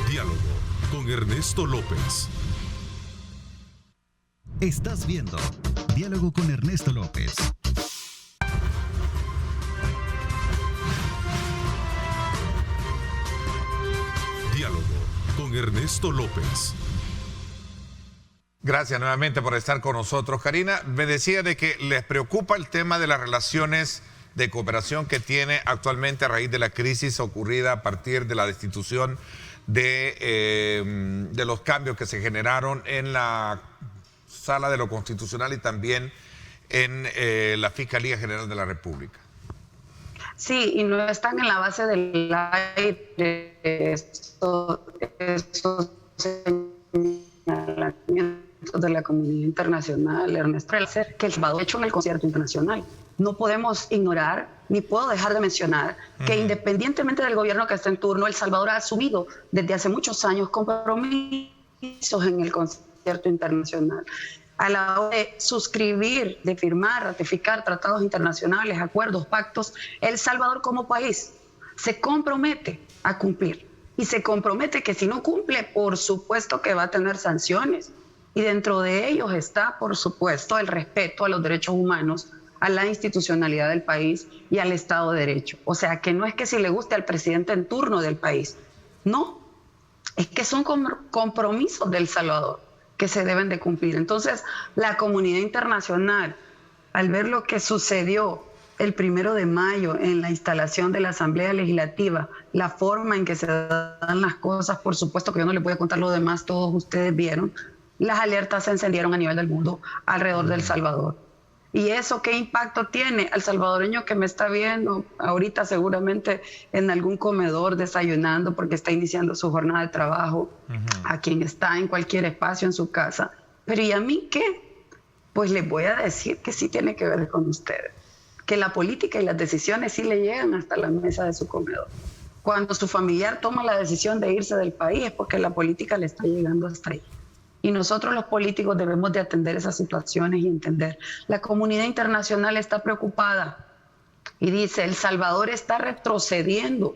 Diálogo con Ernesto López. Estás viendo Diálogo con Ernesto López. Diálogo con Ernesto López. Gracias nuevamente por estar con nosotros. Karina, me decía de que les preocupa el tema de las relaciones de cooperación que tiene actualmente a raíz de la crisis ocurrida a partir de la destitución de los cambios que se generaron en la Sala de lo Constitucional y también en la Fiscalía General de la República. Sí, y no están en la base del aire estos señalamientos de la comunidad internacional, Ernesto, que El Salvador ha hecho en el concierto internacional. No podemos ignorar, ni puedo dejar de mencionar, que independientemente del gobierno que esté en turno, El Salvador ha asumido desde hace muchos años compromisos en el concierto internacional. A la hora de suscribir, de firmar, ratificar tratados internacionales, acuerdos, pactos, El Salvador como país se compromete a cumplir. Y se compromete que si no cumple, por supuesto que va a tener sanciones. Y dentro de ellos está, por supuesto, el respeto a los derechos humanos, a la institucionalidad del país y al Estado de Derecho. O sea, que no es que si le guste al presidente en turno del país, no, es que son compromisos de El Salvador que se deben de cumplir. Entonces, la comunidad internacional, al ver lo que sucedió el 1 de mayo en la instalación de la Asamblea Legislativa, la forma en que se dan las cosas, por supuesto que yo no les voy a contar lo demás, todos ustedes vieron, las alertas se encendieron a nivel del mundo alrededor de El Salvador. ¿Y eso qué impacto tiene al salvadoreño que me está viendo ahorita seguramente en algún comedor desayunando porque está iniciando su jornada de trabajo, a quien está en cualquier espacio en su casa? Pero ¿y a mí qué? Pues les voy a decir que sí tiene que ver con ustedes, que la política y las decisiones sí le llegan hasta la mesa de su comedor. Cuando su familiar toma la decisión de irse del país es porque la política le está llegando hasta ahí. Y nosotros los políticos debemos de atender esas situaciones y entender. La comunidad internacional está preocupada y dice, El Salvador está retrocediendo.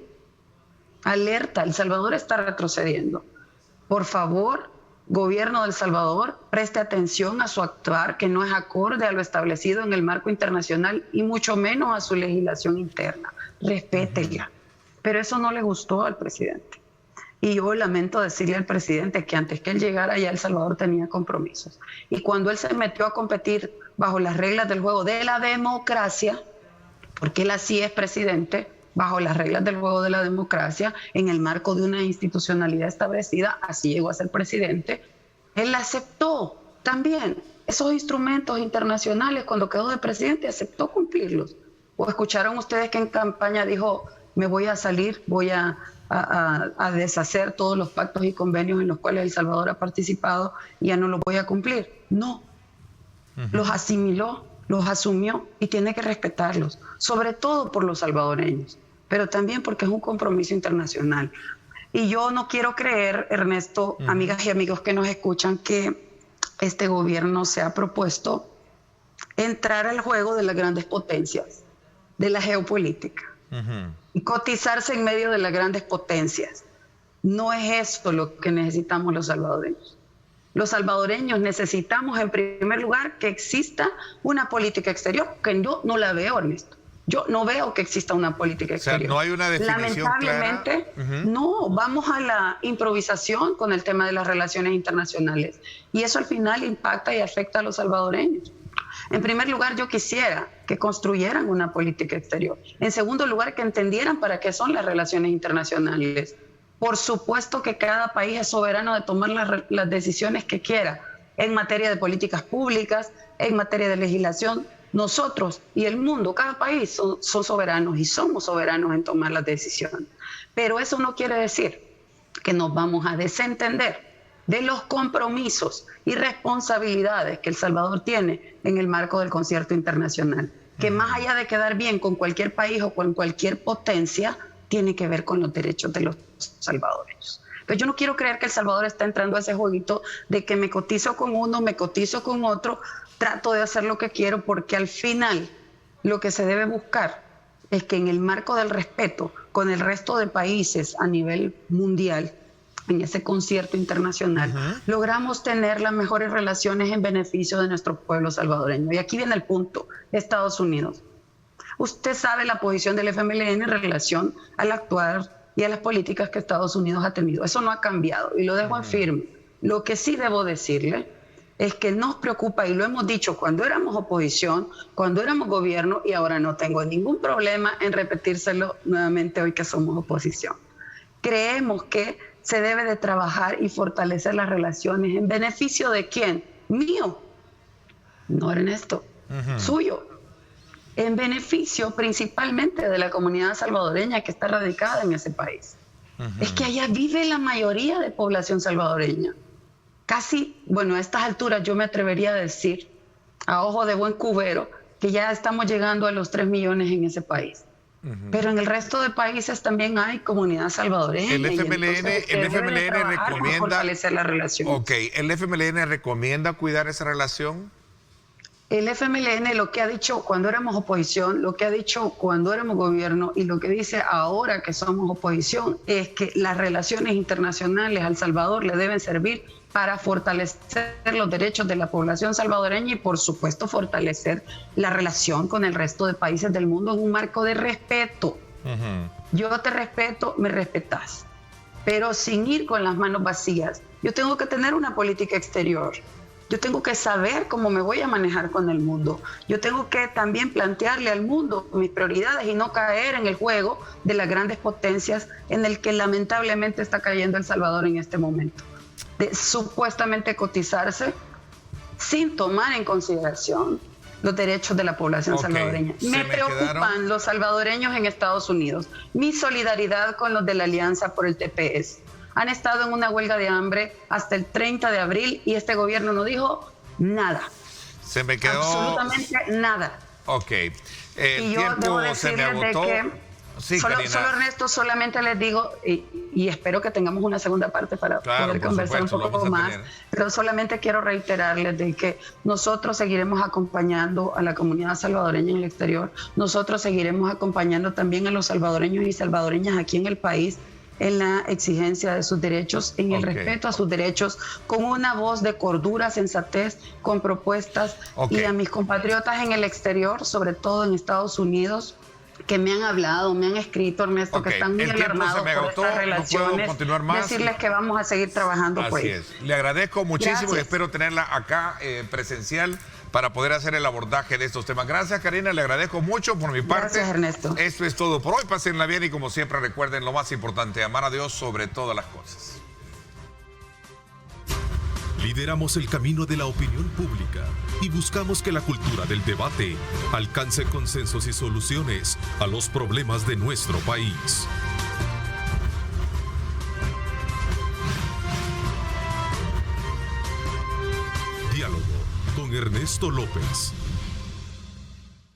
Alerta, El Salvador está retrocediendo. Por favor, gobierno de El Salvador, preste atención a su actuar, que no es acorde a lo establecido en el marco internacional y mucho menos a su legislación interna. Respétela. Pero eso no le gustó al presidente. Y yo lamento decirle al presidente que antes que él llegara ya El Salvador tenía compromisos. Y cuando él se metió a competir bajo las reglas del juego de la democracia, porque él así es presidente, bajo las reglas del juego de la democracia, en el marco de una institucionalidad establecida, así llegó a ser presidente, él aceptó también esos instrumentos internacionales. Cuando quedó de presidente aceptó cumplirlos. ¿O escucharon ustedes que en campaña dijo, me voy a salir, voy a deshacer todos los pactos y convenios en los cuales El Salvador ha participado y ya no los voy a cumplir? No, los asimiló, los asumió y tiene que respetarlos, sobre todo por los salvadoreños, pero también porque es un compromiso internacional. Y yo no quiero creer, Ernesto, amigas y amigos que nos escuchan, que este gobierno se ha propuesto entrar al juego de las grandes potencias, de la geopolítica. Y cotizarse en medio de las grandes potencias. No es esto lo que necesitamos los salvadoreños. Los salvadoreños necesitamos, en primer lugar, que exista una política exterior, que yo no la veo, Ernesto. Yo no veo que exista una política exterior. O sea, no hay una definición lamentablemente, clara. no, vamos a la improvisación con el tema de las relaciones internacionales. Y eso al final impacta y afecta a los salvadoreños. En primer lugar, yo quisiera que construyeran una política exterior. En segundo lugar, que entendieran para qué son las relaciones internacionales. Por supuesto que cada país es soberano de tomar las decisiones que quiera en materia de políticas públicas, en materia de legislación. Nosotros y el mundo, cada país son soberanos y somos soberanos en tomar las decisiones. Pero eso no quiere decir que nos vamos a desentender de los compromisos y responsabilidades que El Salvador tiene en el marco del concierto internacional, que más allá de quedar bien con cualquier país o con cualquier potencia, tiene que ver con los derechos de los salvadoreños. Pero yo no quiero creer que El Salvador está entrando a ese jueguito de que me cotizo con uno, me cotizo con otro, trato de hacer lo que quiero, porque al final lo que se debe buscar es que en el marco del respeto con el resto de países a nivel mundial, en ese concierto internacional, logramos tener las mejores relaciones en beneficio de nuestro pueblo salvadoreño. Y aquí viene el punto, Estados Unidos. Usted sabe la posición del FMLN en relación al actuar y a las políticas que Estados Unidos ha tenido. Eso no ha cambiado y lo dejo en firme. Lo que sí debo decirle es que nos preocupa, y lo hemos dicho cuando éramos oposición, cuando éramos gobierno, y ahora no tengo ningún problema en repetírselo nuevamente hoy que somos oposición. Creemos que se debe de trabajar y fortalecer las relaciones en beneficio de ¿quién? Mío, no Ernesto, suyo. En beneficio principalmente de la comunidad salvadoreña que está radicada en ese país. Es que allá vive la mayoría de población salvadoreña. Casi, bueno, a estas alturas yo me atrevería a decir, a ojo de buen cubero, que ya estamos llegando a los 3 millones en ese país. Pero en el resto de países también hay comunidad salvadoreña. El FMLN recomienda fortalecer la relación. Ok, ¿el FMLN recomienda cuidar esa relación? El FMLN lo que ha dicho cuando éramos oposición, lo que ha dicho cuando éramos gobierno y lo que dice ahora que somos oposición es que las relaciones internacionales a El Salvador le deben servir para fortalecer los derechos de la población salvadoreña y por supuesto fortalecer la relación con el resto de países del mundo en un marco de respeto. Yo te respeto, me respetas, pero sin ir con las manos vacías. Yo tengo que tener una política exterior. Yo tengo que saber cómo me voy a manejar con el mundo. Yo tengo que también plantearle al mundo mis prioridades y no caer en el juego de las grandes potencias en el que lamentablemente está cayendo El Salvador en este momento. De supuestamente cotizarse sin tomar en consideración los derechos de la población salvadoreña. Me preocupan los salvadoreños en Estados Unidos. Mi solidaridad con los de la Alianza por el TPS. Han estado en una huelga de hambre hasta el 30 de abril y este gobierno no dijo nada. Se me quedó... absolutamente nada. Ok. Y yo debo decirles de que... Sí, solo Ernesto, solamente les digo, y espero que tengamos una segunda parte para poder conversar un poco más, pero solamente quiero reiterarles de que nosotros seguiremos acompañando a la comunidad salvadoreña en el exterior, nosotros seguiremos acompañando también a los salvadoreños y salvadoreñas aquí en el país en la exigencia de sus derechos, en el respeto a sus derechos, con una voz de cordura, sensatez, con propuestas, y a mis compatriotas en el exterior, sobre todo en Estados Unidos, que me han hablado, me han escrito, Ernesto, que están muy alarmados por estas relaciones, decirles que vamos a seguir trabajando. Así es. Le agradezco muchísimo y espero tenerla acá presencial para poder hacer el abordaje de estos temas. Gracias, Karina, le agradezco mucho por mi parte. Gracias, Ernesto. Esto es todo por hoy. Pásenla bien y como siempre recuerden lo más importante, amar a Dios sobre todas las cosas. Lideramos el camino de la opinión pública y buscamos que la cultura del debate alcance consensos y soluciones a los problemas de nuestro país. Diálogo con Ernesto López.